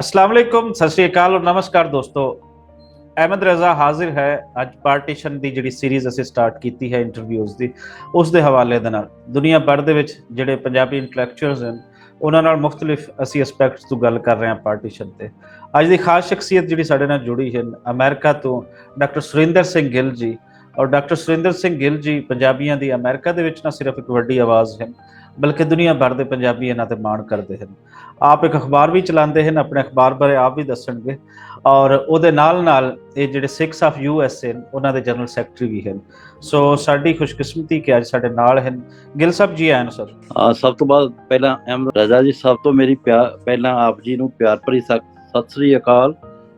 अस्सलाम वालेकुम, सत श्री अकाल और नमस्कार दोस्तों। अहमद रज़ा हाजिर है ਅੱਜ ਪਾਰਟੀਸ਼ਨ ਦੀ ਜਿਹੜੀ ਸੀਰੀਜ਼ ਅਸੀਂ ਸਟਾਰਟ ਕੀਤੀ ਹੈ ਇੰਟਰਵਿਊਜ਼ ਦੀ, ਉਸ ਦੇ ਹਵਾਲੇ ਦੇ ਨਾਲ ਦੁਨੀਆ ਭਰ ਦੇ ਵਿੱਚ ਜਿਹੜੇ ਪੰਜਾਬੀ ਇੰਟੈਲੈਕਚੁਅਲਸ ਹਨ ਉਹਨਾਂ ਨਾਲ ਮੁxtਲਿਫ ਅਸੀਂ ਐਸਪੈਕਟਸ ਤੋਂ ਗੱਲ ਕਰ ਰਹੇ ਹਾਂ ਪਾਰਟੀਸ਼ਨ ਤੇ। ਅੱਜ ਦੀ ਖਾਸ ਸ਼ਖਸੀਅਤ ਜਿਹੜੀ ਸਾਡੇ ਨਾਲ ਜੁੜੀ ਹੈ ਅਮਰੀਕਾ ਤੋਂ ਡਾਕਟਰ ਸੁਰਿੰਦਰ ਸਿੰਘ ਗਿੱਲ ਜੀ। ਔਰ ਡਾਕਟਰ ਸੁਰਿੰਦਰ ਸਿੰਘ ਗਿੱਲ ਜੀ ਪੰਜਾਬੀਆਂ ਦੀ ਅਮਰੀਕਾ ਦੇ ਵਿੱਚ ਨਾ ਸਿਰਫ ਇੱਕ ਵੱਡੀ ਆਵਾਜ਼ ਹੈ ਬਲਕਿ ਦੁਨੀਆ ਭਰ ਦੇ ਪੰਜਾਬੀ ਇਹਨਾਂ ਤੇ ਮਾਣ ਕਰਦੇ ਹਨ। ਆਪ ਇੱਕ ਅਖਬਾਰ ਵੀ ਚਲਾਉਂਦੇ ਹਨ, ਆਪਣੇ ਅਖਬਾਰ ਬਾਰੇ ਆਪ ਵੀ ਦੱਸਣਗੇ। ਔਰ ਉਹਦੇ ਨਾਲ ਇਹ ਜਿਹੜੇ ਸਿੱਖਸ ਆਫ USA ਉਹਨਾਂ ਦੇ ਜਨਰਲ ਸੈਕਟਰੀ ਵੀ ਹਨ। ਸੋ ਸਾਡੀ ਖੁਸ਼ਕਿਸਮਤੀ ਕਿ ਅੱਜ ਸਾਡੇ ਨਾਲ ਹਨ ਗਿੱਲ ਸਾਹਿਬ ਜੀ। ਆਇਆਂ ਸਰ। ਸਭ ਤੋਂ ਬਾਅਦ ਪਹਿਲਾਂ ਅਹਿਮਦ ਰਜ਼ਾ ਜੀ, ਸਭ ਤੋਂ ਮੇਰੀ ਪਹਿਲਾਂ ਆਪ ਜੀ ਨੂੰ ਪਿਆਰ ਭਰੀ ਸਤਿ ਸ੍ਰੀ ਅਕਾਲ।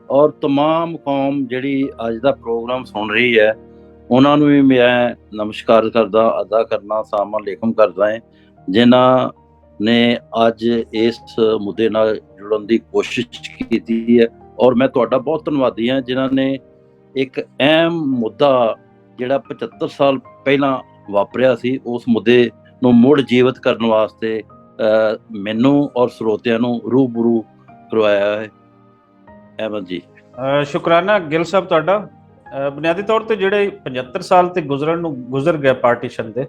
ਔਰ तमाम ਕੌਮ ਜਿਹੜੀ ਅੱਜ ਦਾ ਪ੍ਰੋਗਰਾਮ ਸੁਣ ਰਹੀ ਹੈ ਉਹਨਾਂ ਨੂੰ ਵੀ ਮੈਂ ਨਮਸਕਾਰ ਕਰਦਾ, ਅਦਾ ਕਰਨਾ, ਸਲਾਮ ਅਲੈਕੁਮ ਕਰਦਾ ਹੈ, ਜਿਨ੍ਹਾਂ ਨੇ ਅੱਜ ਇਸ ਮੁੱਦੇ ਨਾਲ ਜੁੜਨ ਦੀ ਕੋਸ਼ਿਸ਼ ਕੀਤੀ ਹੈ। ਔਰ ਮੈਂ ਤੁਹਾਡਾ ਬਹੁਤ ਧੰਨਵਾਦੀ ਹਾਂ ਜਿਨ੍ਹਾਂ ਨੇ ਇੱਕ ਅਹਿਮ ਮੁੱਦਾ ਜਿਹੜਾ 75 ਸਾਲ ਪਹਿਲਾਂ ਵਾਪਰਿਆ ਸੀ ਉਸ ਮੁੱਦੇ ਨੂੰ ਮੁੜ ਜੀਵਤ ਕਰਨ ਵਾਸਤੇ ਮੈਨੂੰ ਔਰ ਸਰੋਤਿਆਂ ਨੂੰ ਰੂਬਰੂ ਕਰਵਾਇਆ ਹੈ। ਅਹਿਮਦ ਜੀ ਸ਼ੁਕਰਾਨਾ ਗਿੱਲ ਸਾਹਿਬ ਤੁਹਾਡਾ। ਬੁਨਿਆਦੀ ਤੌਰ ਤੇ ਜਿਹੜੇ 75 ਸਾਲ ਤੇ ਗੁਜ਼ਰ ਗਿਆ ਪਾਰਟੀਸ਼ਨ ਦੇ,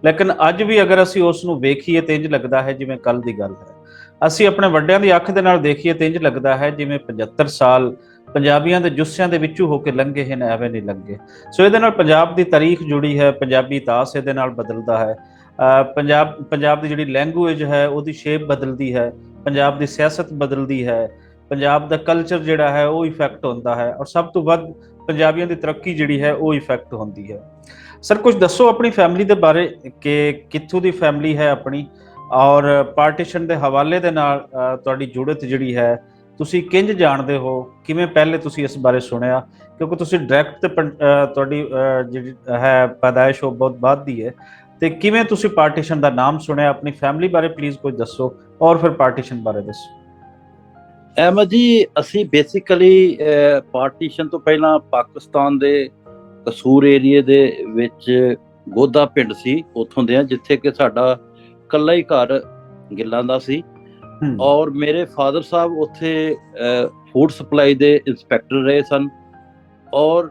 ਲੇਕਿਨ ਅੱਜ ਵੀ ਅਗਰ ਅਸੀਂ ਉਸ ਨੂੰ ਵੇਖੀਏ ਤੇ ਇੰਜ ਲੱਗਦਾ ਹੈ ਜਿਵੇਂ ਕੱਲ ਦੀ ਗੱਲ ਹੈ। ਅਸੀਂ ਆਪਣੇ ਵੱਡਿਆਂ ਦੀ ਅੱਖ ਦੇ ਨਾਲ ਦੇਖੀਏ ਤੇ ਇੰਜ ਲੱਗਦਾ ਹੈ ਜਿਵੇਂ 75 ਸਾਲ ਪੰਜਾਬੀਆਂ ਦੇ ਜੁੱਸਿਆਂ ਦੇ ਵਿੱਚੋਂ ਹੋ ਕੇ ਲੰਘੇ ਹਨ, ਐਵੇਂ ਨਹੀਂ ਲੰਘੇ। ਸੋ ਇਹਦੇ ਨਾਲ ਪੰਜਾਬ ਦੀ ਤਾਰੀਖ ਜੁੜੀ ਹੈ, ਪੰਜਾਬੀ ਇਤਿਹਾਸ ਇਹਦੇ ਨਾਲ ਬਦਲਦਾ ਹੈ। ਪੰਜਾਬ ਦੀ ਜਿਹੜੀ ਲੈਂਗੁਏਜ ਹੈ ਉਹਦੀ ਸ਼ੇਪ ਬਦਲਦੀ ਹੈ, ਪੰਜਾਬ ਦੀ ਸਿਆਸਤ ਬਦਲਦੀ ਹੈ, ਪੰਜਾਬ ਦਾ ਕਲਚਰ ਜਿਹੜਾ ਹੈ ਉਹ ਇਫੈਕਟ ਹੁੰਦਾ ਹੈ, ਔਰ ਸਭ ਤੋਂ ਵੱਧ ਪੰਜਾਬੀਆਂ ਦੀ ਤਰੱਕੀ ਜਿਹੜੀ ਹੈ ਉਹ ਇਫੈਕਟ ਹੁੰਦੀ ਹੈ। ਸਰ ਕੁਝ ਦੱਸੋ ਆਪਣੀ ਫੈਮਿਲੀ ਦੇ ਬਾਰੇ ਕਿ ਕਿੱਥੋਂ ਦੀ ਫੈਮਿਲੀ ਹੈ ਆਪਣੀ, ਔਰ ਪਾਰਟੀਸ਼ਨ ਦੇ ਹਵਾਲੇ ਦੇ ਨਾਲ ਤੁਹਾਡੀ ਜੁੜਤ ਜਿਹੜੀ ਹੈ ਤੁਸੀਂ ਕਿੰਜ ਜਾਣਦੇ ਹੋ, ਕਿਵੇਂ ਪਹਿਲੇ ਤੁਸੀਂ ਇਸ ਬਾਰੇ ਸੁਣਿਆ? ਕਿਉਂਕਿ ਤੁਸੀਂ ਡਾਇਰੈਕਟ ਤੇ ਤੁਹਾਡੀ ਜਿਹੜੀ ਹੈ ਪੈਦਾਇਸ਼ ਉਹ ਬਹੁਤ ਬਾਅਦ ਦੀ ਹੈ, ਤੇ ਕਿਵੇਂ ਤੁਸੀਂ ਪਾਰਟੀਸ਼ਨ ਦਾ ਨਾਮ ਸੁਣਿਆ? ਆਪਣੀ ਫੈਮਿਲੀ ਬਾਰੇ ਪਲੀਜ਼ ਕੁਝ ਦੱਸੋ ਔਰ ਫਿਰ ਪਾਰਟੀਸ਼ਨ ਬਾਰੇ ਦੱਸੋ। ਅਹਿਮਦ ਜੀ, ਅਸੀਂ ਬੇਸਿਕਲੀ ਪਾਰਟੀਸ਼ਨ ਤੋਂ ਪਹਿਲਾਂ ਪਾਕਿਸਤਾਨ ਦੇ ਕਸੂਰ ਏਰੀਏ ਦੇ ਵਿੱਚ ਗੋਦਾ ਪਿੰਡ ਸੀ, ਉੱਥੋਂ ਦੇ ਆ ਜਿੱਥੇ ਕਿ ਸਾਡਾ ਇਕੱਲਾ ਹੀ ਘਰ ਗਿੱਲਾਂ ਦਾ ਸੀ। ਔਰ ਮੇਰੇ ਫਾਦਰ ਸਾਹਿਬ ਉੱਥੇ ਫੂਡ ਸਪਲਾਈ ਦੇ ਇੰਸਪੈਕਟਰ ਰਹੇ ਸਨ। ਔਰ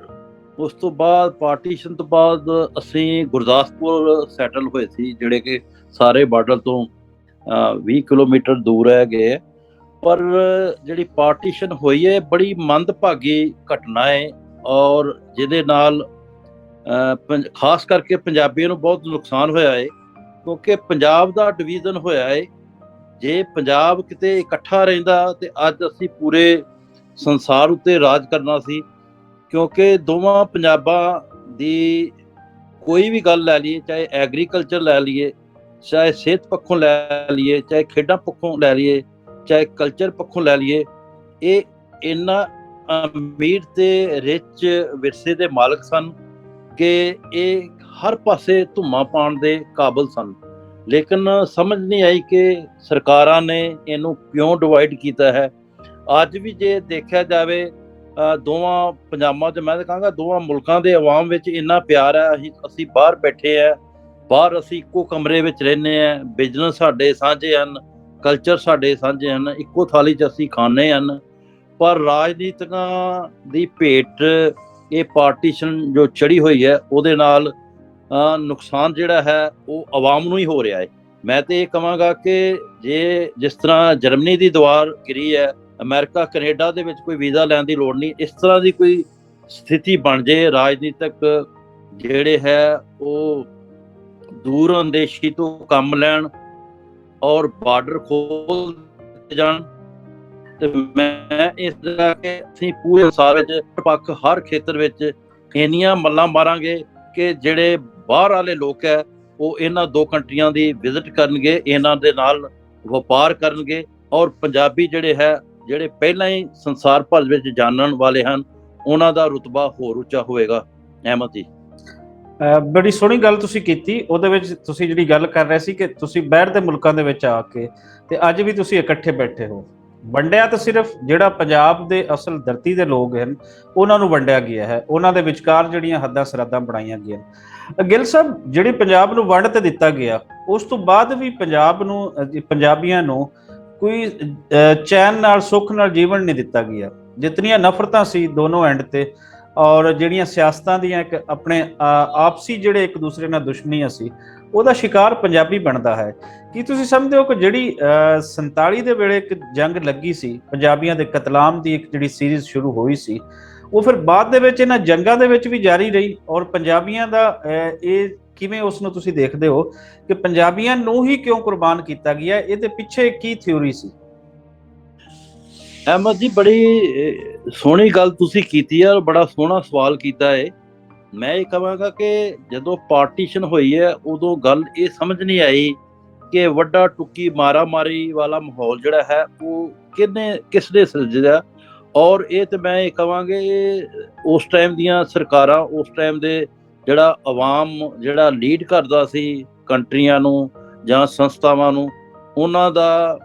ਉਸ ਤੋਂ ਬਾਅਦ ਪਾਰਟੀਸ਼ਨ ਤੋਂ ਬਾਅਦ ਅਸੀਂ ਗੁਰਦਾਸਪੁਰ ਸੈਟਲ ਹੋਏ ਸੀ, ਜਿਹੜੇ ਕਿ ਸਾਰੇ ਬਾਰਡਰ ਤੋਂ 20 ਕਿਲੋਮੀਟਰ ਦੂਰ ਹੈਗੇ। ਪਰ ਜਿਹੜੀ ਪਾਰਟੀਸ਼ਨ ਹੋਈ ਹੈ ਬੜੀ ਮੰਦਭਾਗੀ ਘਟਨਾ ਹੈ, ਔਰ ਜਿਹਦੇ ਨਾਲ ਖਾਸ ਕਰਕੇ ਪੰਜਾਬੀਆਂ ਨੂੰ ਬਹੁਤ ਨੁਕਸਾਨ ਹੋਇਆ ਹੈ, ਕਿਉਂਕਿ ਪੰਜਾਬ ਦਾ ਡਿਵੀਜ਼ਨ ਹੋਇਆ ਹੈ। ਜੇ ਪੰਜਾਬ ਕਿਤੇ ਇਕੱਠਾ ਰਹਿੰਦਾ ਤੇ ਅੱਜ ਅਸੀਂ ਪੂਰੇ ਸੰਸਾਰ ਉੱਤੇ ਰਾਜ ਕਰਨਾ ਸੀ, ਕਿਉਂਕਿ ਦੋਵਾਂ ਪੰਜਾਬਾਂ ਦੀ ਕੋਈ ਵੀ ਗੱਲ ਲੈ ਲਈਏ, ਚਾਹੇ ਐਗਰੀਕਲਚਰ ਲੈ ਲਈਏ, ਚਾਹੇ ਸਿਹਤ ਪੱਖੋਂ ਲੈ ਲਈਏ, ਚਾਹੇ ਖੇਡਾਂ ਪੱਖੋਂ ਲੈ ਲਈਏ, ਚਾਹੇ ਕਲਚਰ ਪੱਖੋਂ ਲੈ ਲਈਏ, ਇਹ ਇੰਨਾ ਅਮੀਰ ਤੇ ਰਿਚ ਵਿਰਸੇ ਦੇ ਮਾਲਕ ਸਨ ਕਿ ਇਹ ਹਰ ਪਾਸੇ ਧੁੰਮਾਂ ਪਾਉਣ ਦੇ ਕਾਬਲ ਸਨ। ਲੇਕਿਨ ਸਮਝ ਨਹੀਂ ਆਈ ਕਿ ਸਰਕਾਰਾਂ ਨੇ ਇਹਨੂੰ ਕਿਉਂ ਡਿਵਾਈਡ ਕੀਤਾ ਹੈ। ਅੱਜ ਵੀ ਜੇ ਦੇਖਿਆ ਜਾਵੇ ਦੋਵਾਂ ਪੰਜਾਬਾਂ 'ਚ, ਮੈਂ ਤਾਂ ਕਹਾਂਗਾ ਦੋਵਾਂ ਮੁਲਕਾਂ ਦੇ ਅਵਾਮ ਵਿੱਚ ਇੰਨਾ ਪਿਆਰ ਹੈ। ਅਸੀਂ ਬਾਹਰ ਬੈਠੇ ਆ, ਬਾਹਰ ਅਸੀਂ ਇੱਕੋ ਕਮਰੇ ਵਿੱਚ ਰਹਿੰਦੇ ਹਾਂ, ਬਿਜ਼ਨਸ ਸਾਡੇ ਸਾਂਝੇ ਹਨ, ਕਲਚਰ ਸਾਡੇ ਸਾਂਝੇ ਹਨ, ਇੱਕੋ ਥਾਲੀ 'ਚ ਅਸੀਂ ਖਾਂਦੇ ਹਨ। ਪਰ ਰਾਜਨੀਤਿਕਾਂ ਦੀ ਭੇਟ ਇਹ ਪਾਰਟੀਸ਼ਨ ਜੋ ਚੜੀ ਹੋਈ ਹੈ ਉਹਦੇ ਨਾਲ ਨੁਕਸਾਨ ਜਿਹੜਾ ਹੈ ਉਹ ਆਵਾਮ ਨੂੰ ਹੀ ਹੋ ਰਿਹਾ ਹੈ। ਮੈਂ ਤੇ ਇਹ ਕਹਾਂਗਾ ਕਿ ਜੇ ਜਿਸ ਤਰ੍ਹਾਂ ਜਰਮਨੀ ਦੀ ਦੀਵਾਰ ਗਿਰੀ ਹੈ, ਅਮਰੀਕਾ ਕੈਨੇਡਾ ਦੇ ਵਿੱਚ ਕੋਈ ਵੀਜ਼ਾ ਲੈਣ ਦੀ ਲੋੜ ਨਹੀਂ, ਇਸ ਤਰ੍ਹਾਂ ਦੀ ਕੋਈ ਸਥਿਤੀ ਬਣ ਜੇ, ਰਾਜਨੀਤਿਕ ਜਿਹੜੇ ਹੈ ਉਹ ਦੂਰ ਅੰਦੇਸ਼ੀ ਤੋਂ ਕੰਮ ਲੈਣ ਔਰ ਬਾਰਡਰ ਖੋਲ ਜਾਣ, ਤੇ ਮੈਂ ਇਸ ਤਰ੍ਹਾਂ ਕਿ ਅਸੀਂ ਪੂਰੇ ਸੰਸਾਰ ਵਿੱਚ ਪੱਖ ਹਰ ਖੇਤਰ ਵਿੱਚ ਇੰਨੀਆਂ ਮੱਲਾਂ ਮਾਰਾਂਗੇ ਕਿ ਜਿਹੜੇ ਬਾਹਰ ਵਾਲੇ ਲੋਕ ਹੈ ਉਹ ਇਹਨਾਂ ਦੋ ਕੰਟਰੀਆਂ ਦੀ ਵਿਜ਼ਿਟ ਕਰਨਗੇ, ਇਹਨਾਂ ਦੇ ਨਾਲ ਵਪਾਰ ਕਰਨਗੇ, ਔਰ ਪੰਜਾਬੀ ਜਿਹੜੇ ਪਹਿਲਾਂ ਹੀ ਸੰਸਾਰ ਭਰ ਵਿੱਚ ਜਾਣਨ ਵਾਲੇ ਹਨ ਉਹਨਾਂ ਦਾ ਰੁਤਬਾ ਹੋਰ ਉੱਚਾ ਹੋਵੇਗਾ। ਅਹਿਮਦ ਜੀ ਬੜੀ ਸੋਹਣੀ ਗੱਲ ਤੁਸੀਂ ਕੀਤੀ। ਉਹਦੇ ਵਿੱਚ ਤੁਸੀਂ ਜਿਹੜੀ ਗੱਲ ਕਰ ਰਹੇ ਸੀ ਕਿ ਤੁਸੀਂ ਬਾਹਰ ਦੇ ਮੁਲਕਾਂ ਦੇ ਵਿੱਚ ਆ ਕੇ ਤੇ ਅੱਜ ਵੀ ਤੁਸੀਂ ਇਕੱਠੇ ਬੈਠੇ ਹੋ। ਵੰਡਿਆ ਤਾਂ ਸਿਰਫ ਜਿਹੜਾ ਪੰਜਾਬ ਦੇ ਅਸਲ ਧਰਤੀ ਦੇ ਲੋਕ ਹਨ ਉਹਨਾਂ ਨੂੰ ਵੰਡਿਆ ਗਿਆ ਹੈ, ਉਹਨਾਂ ਦੇ ਵਿਚਕਾਰ ਜਿਹੜੀਆਂ ਹੱਦਾਂ ਸਰਹੱਦਾਂ ਬਣਾਈਆਂ ਗਈਆਂ। ਗਿੱਲ ਸਾਹਿਬ, ਜਿਹੜੀ ਪੰਜਾਬ ਨੂੰ ਵੰਡ ਤੇ ਦਿੱਤਾ ਗਿਆ ਉਸ ਤੋਂ ਬਾਅਦ ਵੀ ਪੰਜਾਬੀਆਂ ਨੂੰ ਕੋਈ ਚੈਨ ਨਾਲ ਸੁੱਖ ਨਾਲ ਜੀਵਨ ਨਹੀਂ ਦਿੱਤਾ ਗਿਆ। ਜਿਤਨੀਆਂ ਨਫ਼ਰਤਾਂ ਸੀ ਦੋਨੋਂ ਐਂਡ ਤੇ, ਔਰ ਜਿਹੜੀਆਂ ਸਿਆਸਤਾਂ ਦੀਆਂ ਇੱਕ ਆਪਣੇ ਆਪਸੀ ਜਿਹੜੇ ਇੱਕ ਦੂਸਰੇ ਨਾਲ ਦੁਸ਼ਮਣੀਆਂ ਸੀ, ਉਹਦਾ ਸ਼ਿਕਾਰ ਪੰਜਾਬੀ ਬਣਦਾ ਹੈ। ਕੀ ਤੁਸੀਂ ਸਮਝਦੇ ਹੋ ਕਿ ਜਿਹੜੀ 47 ਦੇ ਵੇਲੇ ਇੱਕ ਜੰਗ ਲੱਗੀ ਸੀ, ਪੰਜਾਬੀਆਂ ਦੇ ਕਤਲਾਮ ਦੀ ਇੱਕ ਜਿਹੜੀ ਸੀਰੀਜ਼ ਸ਼ੁਰੂ ਹੋਈ ਸੀ, ਉਹ ਫਿਰ ਬਾਅਦ ਦੇ ਵਿੱਚ ਇਹਨਾਂ ਜੰਗਾਂ ਦੇ ਵਿੱਚ ਵੀ ਜਾਰੀ ਰਹੀ, ਔਰ ਪੰਜਾਬੀਆਂ ਦਾ ਇਹ ਕਿਵੇਂ ਉਸ ਨੂੰ ਤੁਸੀਂ ਦੇਖਦੇ ਹੋ ਕਿ ਪੰਜਾਬੀਆਂ ਨੂੰ ਹੀ ਕਿਉਂ ਕੁਰਬਾਨ ਕੀਤਾ ਗਿਆ? ਇਹਦੇ ਪਿੱਛੇ ਕੀ ਥਿਊਰੀ ਸੀ? ਅਹਿਮਦ ਜੀ, ਬੜੀ ਸੋਹਣੀ ਗੱਲ ਤੁਸੀਂ ਕੀਤੀ ਹੈ, ਬੜਾ ਸੋਹਣਾ ਸਵਾਲ ਕੀਤਾ ਹੈ। ਮੈਂ ਇਹ ਕਹਾਂਗਾ ਕਿ ਜਦੋਂ ਪਾਰਟੀਸ਼ਨ ਹੋਈ ਹੈ ਉਦੋਂ ਗੱਲ ਇਹ ਸਮਝ ਨਹੀਂ ਆਈ ਕਿ ਵੱਡਾ ਟੁੱਕੀ ਮਾਰਾ ਮਾਰੀ ਵਾਲਾ ਮਾਹੌਲ ਜਿਹੜਾ ਹੈ ਉਹ ਕਿਸ ਨੇ ਸਿਰਜਿਆ। ਔਰ ਇਹ ਤੇ ਮੈਂ ਇਹ ਕਹਾਂਗੇ ਉਸ ਟਾਈਮ ਦੀਆਂ ਸਰਕਾਰਾਂ, ਉਸ ਟਾਈਮ ਦੇ ਜਿਹੜਾ ਆਵਾਮ ਜਿਹੜਾ ਲੀਡ ਕਰਦਾ ਸੀ ਕੰਟਰੀਆਂ ਨੂੰ ਜਾਂ ਸੰਸਥਾਵਾਂ ਨੂੰ, ਉਹਨਾਂ ਦਾ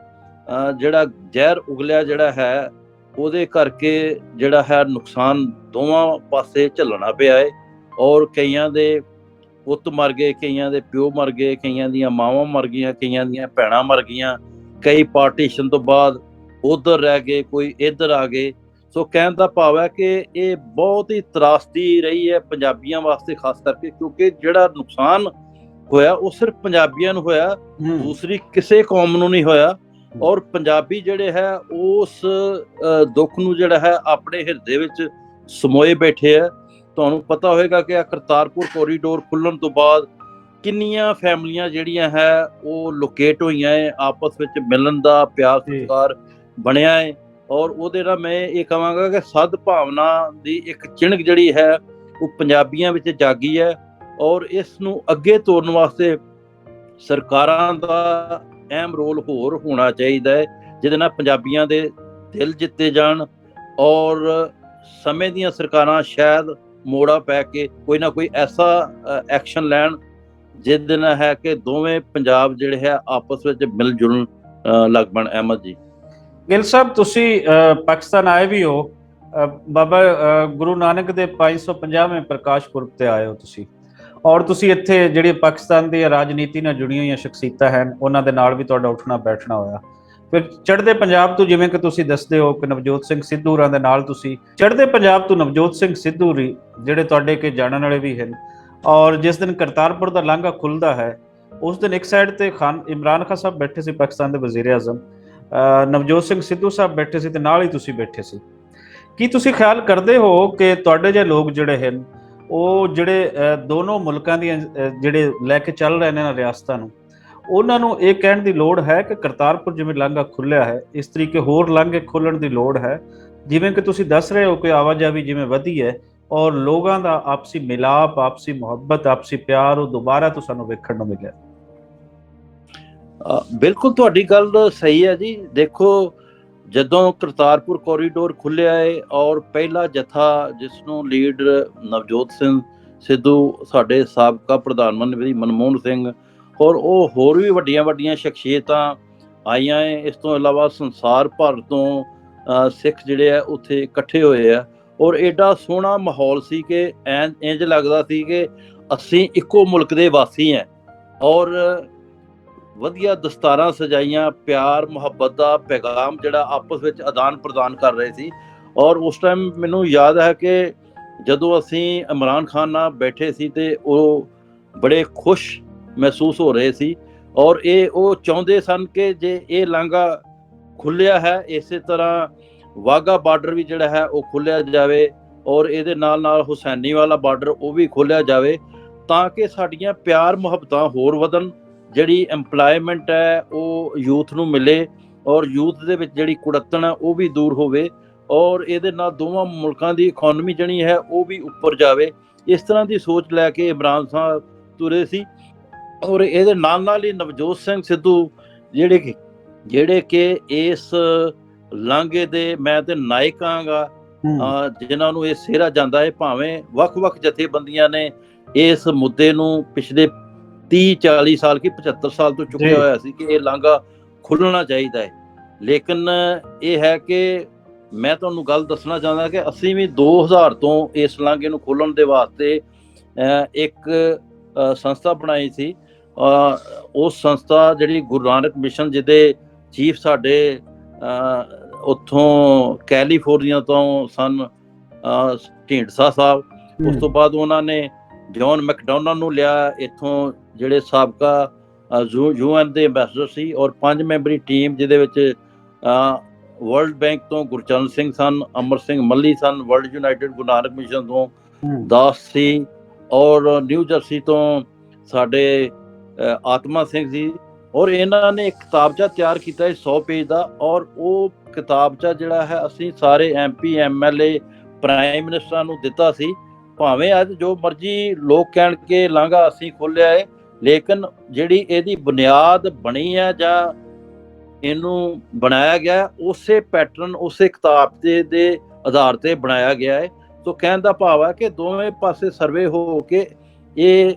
ਜਿਹੜਾ ਜ਼ਹਿਰ ਉਗਲਿਆ ਜਿਹੜਾ ਹੈ, ਉਹਦੇ ਕਰਕੇ ਜਿਹੜਾ ਹੈ ਨੁਕਸਾਨ ਦੋਵਾਂ ਪਾਸੇ ਝੱਲਣਾ ਪਿਆ ਹੈ। ਔਰ ਕਈਆਂ ਦੇ ਪੁੱਤ ਮਰ ਗਏ, ਕਈਆਂ ਦੇ ਪਿਓ ਮਰ ਗਏ, ਕਈਆਂ ਦੀਆਂ ਮਾਵਾਂ ਮਰ ਗਈਆਂ, ਕਈਆਂ ਦੀਆਂ ਭੈਣਾਂ ਮਰ ਗਈਆਂ, ਕਈ ਪਾਰਟੀਸ਼ਨ ਤੋਂ ਬਾਅਦ ਉਧਰ ਰਹਿ ਗਏ, ਕੋਈ ਇੱਧਰ ਆ ਗਏ। ਸੋ ਕਹਿਣ ਦਾ ਭਾਵ ਹੈ ਕਿ ਇਹ ਬਹੁਤ ਹੀ ਤਰਾਸਦੀ ਰਹੀ ਹੈ ਪੰਜਾਬੀਆਂ ਵਾਸਤੇ ਖਾਸ ਕਰਕੇ, ਕਿਉਂਕਿ ਜਿਹੜਾ ਨੁਕਸਾਨ ਹੋਇਆ ਉਹ ਸਿਰਫ ਪੰਜਾਬੀਆਂ ਨੂੰ ਹੋਇਆ, ਦੂਸਰੀ ਕਿਸੇ ਕੌਮ ਨੂੰ ਨਹੀਂ ਹੋਇਆ। ਔਰ ਪੰਜਾਬੀ ਜਿਹੜੇ ਹੈ ਉਸ ਦੁੱਖ ਨੂੰ ਜਿਹੜਾ ਹੈ ਆਪਣੇ ਹਿਰਦੇ ਵਿੱਚ ਸਮੋਏ ਬੈਠੇ ਹੈ। ਤੁਹਾਨੂੰ ਪਤਾ ਹੋਵੇਗਾ ਕਿ ਕਰਤਾਰਪੁਰ ਕੋਰੀਡੋਰ ਖੁੱਲਣ ਤੋਂ ਬਾਅਦ ਕਿੰਨੀਆਂ ਫੈਮਲੀਆਂ ਜਿਹੜੀਆਂ ਹੈ ਉਹ ਲੋਕੇਟ ਹੋਈਆਂ ਹੈ, ਆਪਸ ਵਿੱਚ ਮਿਲਣ ਦਾ ਪਿਆਰ ਸਤਿਕਾਰ ਬਣਿਆ ਹੈ। ਔਰ ਉਹਦੇ ਨਾਲ ਮੈਂ ਇਹ ਕਹਾਂਗਾ ਕਿ ਸਦ ਭਾਵਨਾ ਦੀ ਇੱਕ ਚਿਣਕ ਜਿਹੜੀ ਹੈ ਉਹ ਪੰਜਾਬੀਆਂ ਵਿੱਚ ਜਾਗੀ ਹੈ। ਔਰ ਇਸ ਨੂੰ ਅੱਗੇ ਤੋਰਨ ਵਾਸਤੇ ਸਰਕਾਰਾਂ ਦਾ ਅਹਿਮ ਰੋਲ ਹੋਰ ਹੋਣਾ ਚਾਹੀਦਾ ਹੈ, ਜਿਹਦੇ ਨਾਲ ਪੰਜਾਬੀਆਂ ਦੇ ਦਿਲ ਜਿੱਤੇ ਜਾਣ। ਔਰ ਸਮੇਂ ਦੀਆਂ ਸਰਕਾਰਾਂ ਸ਼ਾਇਦ ਮੋੜਾ ਪੈ ਕੇ ਕੋਈ ਨਾ ਕੋਈ ਐਸਾ ਐਕਸ਼ਨ ਲੈਣ ਜਿਹਦੇ ਨਾਲ ਹੈ ਕਿ ਦੋਵੇਂ ਪੰਜਾਬ ਜਿਹੜੇ ਹੈ ਆਪਸ ਵਿੱਚ ਮਿਲ ਜੁਲਣ ਲੱਗ ਪਣ। ਅਹਿਮਦ ਜੀ, ਗਿੱਲ ਸਾਹਿਬ, ਤੁਸੀਂ ਪਾਕਿਸਤਾਨ ਆਏ ਵੀ ਹੋ, ਬਾਬਾ ਗੁਰੂ ਨਾਨਕ ਦੇ 550ਵੇਂ ਪ੍ਰਕਾਸ਼ ਪੁਰਬ ਤੇ ਆਏ ਹੋ ਤੁਸੀਂ, ਔਰ ਤੁਸੀਂ ਇੱਥੇ ਜਿਹੜੀ ਪਾਕਿਸਤਾਨ ਦੀ ਰਾਜਨੀਤੀ ਨਾਲ ਜੁੜੀਆਂ ਹੋਈਆਂ ਸ਼ਖਸੀਅਤਾਂ ਹਨ ਉਹਨਾਂ ਦੇ ਨਾਲ ਵੀ ਤੁਹਾਡਾ ਉੱਠਣਾ ਬੈਠਣਾ ਹੋਇਆ। ਫਿਰ ਚੜ੍ਹਦੇ ਪੰਜਾਬ ਤੋਂ, ਜਿਵੇਂ ਕਿ ਤੁਸੀਂ ਦੱਸਦੇ ਹੋ ਕਿ ਨਵਜੋਤ ਸਿੰਘ ਸਿੱਧੂ ਹੋਰਾਂ ਦੇ ਨਾਲ ਤੁਸੀਂ ਚੜ੍ਹਦੇ ਪੰਜਾਬ ਤੋਂ ਨਵਜੋਤ ਸਿੰਘ ਸਿੱਧੂ ਹੋਰੀ ਜਿਹੜੇ ਤੁਹਾਡੇ ਕੇ ਜਾਣਨ ਵਾਲੇ ਵੀ ਹਨ, ਔਰ ਜਿਸ ਦਿਨ ਕਰਤਾਰਪੁਰ ਦਾ ਲਾਂਘਾ ਖੁੱਲ੍ਹਦਾ ਹੈ ਉਸ ਦਿਨ ਇੱਕ ਸਾਈਡ ਤੇ ਇਮਰਾਨ ਖਾਨ ਸਾਹਿਬ ਬੈਠੇ ਸੀ, ਪਾਕਿਸਤਾਨ ਦੇ ਵਜ਼ੀਰ ਆਜ਼ਮ, ਨਵਜੋਤ ਸਿੰਘ ਸਿੱਧੂ ਸਾਹਿਬ ਬੈਠੇ ਸੀ ਤੇ ਨਾਲ ਹੀ ਤੁਸੀਂ ਬੈਠੇ ਸੀ। ਕੀ ਤੁਸੀਂ ਖਿਆਲ ਕਰਦੇ ਹੋ ਕਿ ਤੁਹਾਡੇ ਜਿਹੇ ਲੋਕ ਜਿਹੜੇ ਹਨ ਉਹ ਜਿਹੜੇ ਦੋਨੋਂ ਮੁਲਕਾਂ ਦੀਆਂ ਜਿਹੜੇ ਲੈ ਕੇ ਚੱਲ ਰਹੇ ਨੇ ਨਾ ਰਿਆਸਤਾਂ ਨੂੰ, ਉਹਨਾਂ ਨੂੰ ਇਹ ਕਹਿਣ ਦੀ ਲੋੜ ਹੈ ਕਿ ਕਰਤਾਰਪੁਰ ਜਿਵੇਂ ਲਾਂਘਾ ਖੁੱਲ੍ਹਿਆ ਹੈ ਇਸ ਤਰੀਕੇ ਹੋਰ ਲਾਂਘੇ ਖੋਲ੍ਹਣ ਦੀ ਲੋੜ ਹੈ? ਜਿਵੇਂ ਕਿ ਤੁਸੀਂ ਦੱਸ ਰਹੇ ਹੋ ਕਿ ਆਵਾਜਾਈ ਜਿਵੇਂ ਵਧੀ ਹੈ ਔਰ ਲੋਕਾਂ ਦਾ ਆਪਸੀ ਮਿਲਾਪ, ਆਪਸੀ ਮੁਹੱਬਤ, ਆਪਸੀ ਪਿਆਰ ਉਹ ਦੁਬਾਰਾ ਤੋਂ ਸਾਨੂੰ ਵੇਖਣ ਨੂੰ ਮਿਲਿਆ। ਬਿਲਕੁਲ ਤੁਹਾਡੀ ਗੱਲ ਸਹੀ ਹੈ ਜੀ। ਦੇਖੋ, ਜਦੋਂ ਕਰਤਾਰਪੁਰ ਕੋਰੀਡੋਰ ਖੁੱਲ੍ਹਿਆ ਹੈ ਔਰ ਪਹਿਲਾ ਜਥਾ ਜਿਸ ਨੂੰ ਲੀਡ ਨਵਜੋਤ ਸਿੰਘ ਸਿੱਧੂ, ਸਾਡੇ ਸਾਬਕਾ ਪ੍ਰਧਾਨ ਮੰਤਰੀ ਮਨਮੋਹਨ ਸਿੰਘ ਔਰ ਉਹ ਹੋਰ ਵੀ ਵੱਡੀਆਂ ਵੱਡੀਆਂ ਸ਼ਖਸੀਅਤਾਂ ਆਈਆਂ ਹੈ, ਇਸ ਤੋਂ ਇਲਾਵਾ ਸੰਸਾਰ ਭਰ ਤੋਂ ਸਿੱਖ ਜਿਹੜੇ ਆ ਉੱਥੇ ਇਕੱਠੇ ਹੋਏ ਆ। ਔਰ ਐਡਾ ਸੋਹਣਾ ਮਾਹੌਲ ਸੀ ਕਿ ਇੰਝ ਲੱਗਦਾ ਸੀ ਕਿ ਅਸੀਂ ਇੱਕੋ ਮੁਲਕ ਦੇ ਵਾਸੀ ਹਾਂ। ਔਰ ਵਧੀਆ ਦਸਤਾਰਾਂ ਸਜਾਈਆਂ, ਪਿਆਰ ਮੁਹੱਬਤ ਦਾ ਪੈਗਾਮ ਜਿਹੜਾ ਆਪਸ ਵਿੱਚ ਆਦਾਨ ਪ੍ਰਦਾਨ ਕਰ ਰਹੇ ਸੀ। ਔਰ ਉਸ ਟਾਈਮ ਮੈਨੂੰ ਯਾਦ ਹੈ ਕਿ ਜਦੋਂ ਅਸੀਂ ਇਮਰਾਨ ਖਾਨ ਨਾਲ ਬੈਠੇ ਸੀ ਤੇ ਉਹ ਬੜੇ ਖੁਸ਼ ਮਹਿਸੂਸ ਹੋ ਰਹੇ ਸੀ। ਔਰ ਉਹ ਚਾਹੁੰਦੇ ਸਨ ਕਿ ਜੇ ਇਹ ਲਾਂਘਾ ਖੁੱਲ੍ਹਿਆ ਹੈ ਇਸੇ ਤਰ੍ਹਾਂ ਵਾਹਗਾ ਬਾਰਡਰ ਵੀ ਜਿਹੜਾ ਹੈ ਉਹ ਖੋਲ੍ਹਿਆ ਜਾਵੇ, ਔਰ ਇਹਦੇ ਨਾਲ ਨਾਲ ਹੁਸੈਨੀ ਵਾਲਾ ਬਾਰਡਰ ਉਹ ਵੀ ਖੋਲ੍ਹਿਆ ਜਾਵੇ, ਤਾਂ ਕਿ ਸਾਡੀਆਂ ਪਿਆਰ ਮੁਹੱਬਤਾਂ ਹੋਰ ਵਧਣ, ਜਿਹੜੀ ਐਮਪਲਾਇਮੈਂਟ ਹੈ ਉਹ ਯੂਥ ਨੂੰ ਮਿਲੇ, ਔਰ ਯੂਥ ਦੇ ਵਿੱਚ ਜਿਹੜੀ ਕੁੜੱਤਣ ਹੈ ਉਹ ਵੀ ਦੂਰ ਹੋਵੇ, ਔਰ ਇਹਦੇ ਨਾਲ ਦੋਵਾਂ ਮੁਲਕਾਂ ਦੀ ਇਕਨੋਮੀ ਜਿਹੜੀ ਹੈ ਉਹ ਵੀ ਉੱਪਰ ਜਾਵੇ। ਇਸ ਤਰ੍ਹਾਂ ਦੀ ਸੋਚ ਲੈ ਕੇ ਇਮਰਾਨ ਸਾਹਿਬ ਤੁਰੇ ਸੀ। ਔਰ ਇਹਦੇ ਨਾਲ ਨਾਲ ਹੀ ਨਵਜੋਤ ਸਿੰਘ ਸਿੱਧੂ ਜਿਹੜੇ ਕਿ ਇਸ ਲਾਂਘੇ ਦੇ ਮੈਂ ਤੇ ਨਾਇਕ ਆਂਗਾ, ਜਿਨ੍ਹਾਂ ਨੂੰ ਇਹ ਸਿਹਰਾ ਜਾਂਦਾ ਹੈ। ਭਾਵੇਂ ਵੱਖ-ਵੱਖ ਜਥੇਬੰਦੀਆਂ ਨੇ ਇਸ ਮੁੱਦੇ ਨੂੰ ਪਿਛਲੇ 30-40 ਸਾਲ ਕੀ 75 ਸਾਲ ਤੋਂ ਚੁੱਕਿਆ ਹੋਇਆ ਸੀ ਕਿ ਇਹ ਲਾਂਘਾ ਖੁੱਲ੍ਹਣਾ ਚਾਹੀਦਾ ਹੈ, ਲੇਕਿਨ ਇਹ ਹੈ ਕਿ ਮੈਂ ਤੁਹਾਨੂੰ ਗੱਲ ਦੱਸਣਾ ਚਾਹੁੰਦਾ ਕਿ ਅਸੀਂ ਵੀ 2000 ਤੋਂ ਇਸ ਲਾਂਘੇ ਨੂੰ ਖੋਲ੍ਹਣ ਦੇ ਵਾਸਤੇ ਇੱਕ ਸੰਸਥਾ ਬਣਾਈ ਸੀ। ਉਸ ਸੰਸਥਾ ਜਿਹੜੀ ਗੁਰੂ ਨਾਨਕ ਮਿਸ਼ਨ, ਜਿਹਦੇ ਚੀਫ ਸਾਡੇ ਉੱਥੋਂ ਕੈਲੀਫੋਰਨੀਆ ਤੋਂ ਸਨ, ਢੀਂਡਸਾ ਸਾਹਿਬ। ਉਸ ਤੋਂ ਬਾਅਦ ਉਹਨਾਂ ਨੇ ਜੌਨ ਮੈਕਡੋਨਲਡ ਨੂੰ ਲਿਆ ਇੱਥੋਂ, ਜਿਹੜੇ ਸਾਬਕਾ UN ਦੇ ਐਂਬੈਸਡਰ ਸੀ, ਔਰ 5 ਮੈਂਬਰੀ ਟੀਮ ਜਿਹਦੇ ਵਿੱਚ ਵਰਲਡ ਬੈਂਕ ਤੋਂ ਗੁਰਚਰਨ ਸਿੰਘ ਸਨ, ਅਮਰ ਸਿੰਘ ਮੱਲੀ ਸਨ, world United Guru Nanak mission ਤੋਂ ਦਾਸ ਸੀ, ਔਰ ਨਿਊ ਜਰਸੀ ਤੋਂ ਸਾਡੇ ਆਤਮਾ ਸਿੰਘ ਜੀ। ਔਰ ਇਹਨਾਂ ਨੇ ਇੱਕ ਕਿਤਾਬਚਾ ਤਿਆਰ ਕੀਤਾ 100 ਪੇਜ ਦਾ, ਔਰ ਉਹ ਕਿਤਾਬਚਾ ਜਿਹੜਾ ਹੈ ਅਸੀਂ ਸਾਰੇ MP MLA ਪ੍ਰਾਈਮ ਮਿਨਿਸਟਰਾਂ ਨੂੰ ਦਿੱਤਾ ਸੀ। ਭਾਵੇਂ ਅੱਜ ਜੋ ਮਰਜ਼ੀ ਲੋਕ ਕਹਿਣ ਕਿ ਲਾਂਘਾ ਅਸੀਂ ਖੋਲ੍ਹਿਆ ਹੈ, ਲੇਕਿਨ ਜਿਹੜੀ ਇਹਦੀ ਬੁਨਿਆਦ ਬਣੀ ਹੈ ਜਾਂ ਇਹਨੂੰ ਬਣਾਇਆ ਗਿਆ, ਉਸੇ ਪੈਟਰਨ ਉਸੇ ਕਿਤਾਬ ਦੇ ਆਧਾਰ ਤੇ ਬਣਾਇਆ ਗਿਆ ਹੈ। ਸੋ ਕਹਿਣ ਦਾ ਭਾਵ ਹੈ ਕਿ ਦੋਵੇਂ ਪਾਸੇ ਸਰਵੇ ਹੋ ਕੇ ਇਹ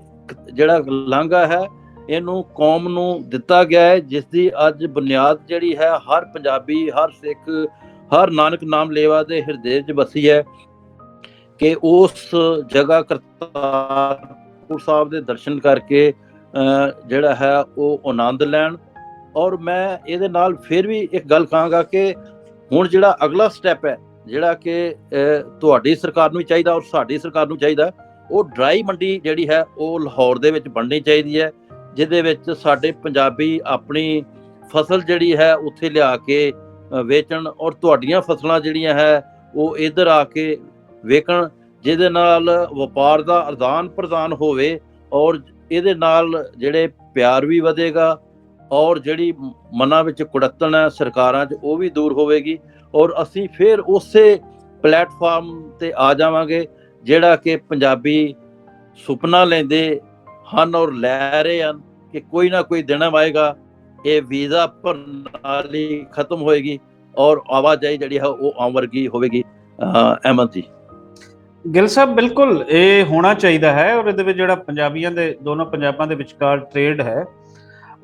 ਜਿਹੜਾ ਲਾਂਘਾ ਹੈ ਇਹਨੂੰ ਕੌਮ ਨੂੰ ਦਿੱਤਾ ਗਿਆ ਹੈ, ਜਿਸ ਦੀ ਅੱਜ ਬੁਨਿਆਦ ਜਿਹੜੀ ਹੈ ਹਰ ਪੰਜਾਬੀ, ਹਰ ਸਿੱਖ, ਹਰ ਨਾਨਕ ਨਾਮ ਲੇਵਾ ਦੇ ਹਿਰਦੇ 'ਚ ਵਸੀ ਹੈ ਕਿ ਉਸ ਜਗ੍ਹਾ ਕਰਤਾਰਪੁਰ ਸਾਹਿਬ ਦੇ ਦਰਸ਼ਨ ਕਰਕੇ ਜਿਹੜਾ ਹੈ ਉਹ ਆਨੰਦ ਲੈਣ। ਔਰ ਮੈਂ ਇਹਦੇ ਨਾਲ ਫਿਰ ਵੀ ਇੱਕ ਗੱਲ ਕਹਾਂਗਾ ਕਿ ਹੁਣ ਜਿਹੜਾ ਅਗਲਾ ਸਟੈਪ ਹੈ, ਜਿਹੜਾ ਕਿ ਤੁਹਾਡੀ ਸਰਕਾਰ ਨੂੰ ਵੀ ਚਾਹੀਦਾ ਔਰ ਸਾਡੀ ਸਰਕਾਰ ਨੂੰ ਚਾਹੀਦਾ, ਉਹ ਡਰਾਈ ਮੰਡੀ ਜਿਹੜੀ ਹੈ ਉਹ ਲਾਹੌਰ ਦੇ ਵਿੱਚ ਬਣਨੀ ਚਾਹੀਦੀ ਹੈ, ਜਿਹਦੇ ਵਿੱਚ ਸਾਡੇ ਪੰਜਾਬੀ ਆਪਣੀ ਫਸਲ ਜਿਹੜੀ ਹੈ ਉੱਥੇ ਲਿਆ ਕੇ ਵੇਚਣ, ਔਰ ਤੁਹਾਡੀਆਂ ਫਸਲਾਂ ਜਿਹੜੀਆਂ ਹੈ ਉਹ ਇੱਧਰ ਆ ਕੇ ਵੇਚਣ, ਜਿਹਦੇ ਨਾਲ ਵਪਾਰ ਦਾ ਆਦਾਨ ਪ੍ਰਦਾਨ ਹੋਵੇ, ਔਰ ਇਹਦੇ ਨਾਲ ਜਿਹੜੇ ਪਿਆਰ ਵੀ ਵਧੇਗਾ, ਔਰ ਜਿਹੜੀ ਮਨਾਂ ਵਿੱਚ ਕੁੜੱਤਣ ਹੈ ਸਰਕਾਰਾਂ 'ਚ ਉਹ ਵੀ ਦੂਰ ਹੋਵੇਗੀ, ਔਰ ਅਸੀਂ ਫਿਰ ਉਸੇ ਪਲੇਟਫਾਰਮ ਤੇ ਆ ਜਾਵਾਂਗੇ ਜਿਹੜਾ ਕਿ ਪੰਜਾਬੀ ਸੁਪਨਾ ਲੈਂਦੇ ਹਨ ਔਰ ਲੈ ਰਹੇ ਹਨ ਕਿ ਕੋਈ ਨਾ ਕੋਈ ਦਿਨ ਆਏਗਾ, ਇਹ ਵੀਜ਼ਾ ਪ੍ਰਣਾਲੀ ਖਤਮ ਹੋਏਗੀ ਔਰ ਆਵਾਜਾਈ ਜਿਹੜੀ ਹੈ ਉਹ ਆਮ ਵਰਗੀ ਹੋਵੇਗੀ। ਅਹਿਮਦ ਜੀ। ਗਿੱਲ ਸਾਹਿਬ, ਬਿਲਕੁਲ ਇਹ ਹੋਣਾ ਚਾਹੀਦਾ ਹੈ, ਔਰ ਇਹਦੇ ਵਿੱਚ ਜਿਹੜਾ ਪੰਜਾਬੀਆਂ ਦੇ ਦੋਨੋਂ ਪੰਜਾਬਾਂ ਦੇ ਵਿਚਕਾਰ ਟ੍ਰੇਡ ਹੈ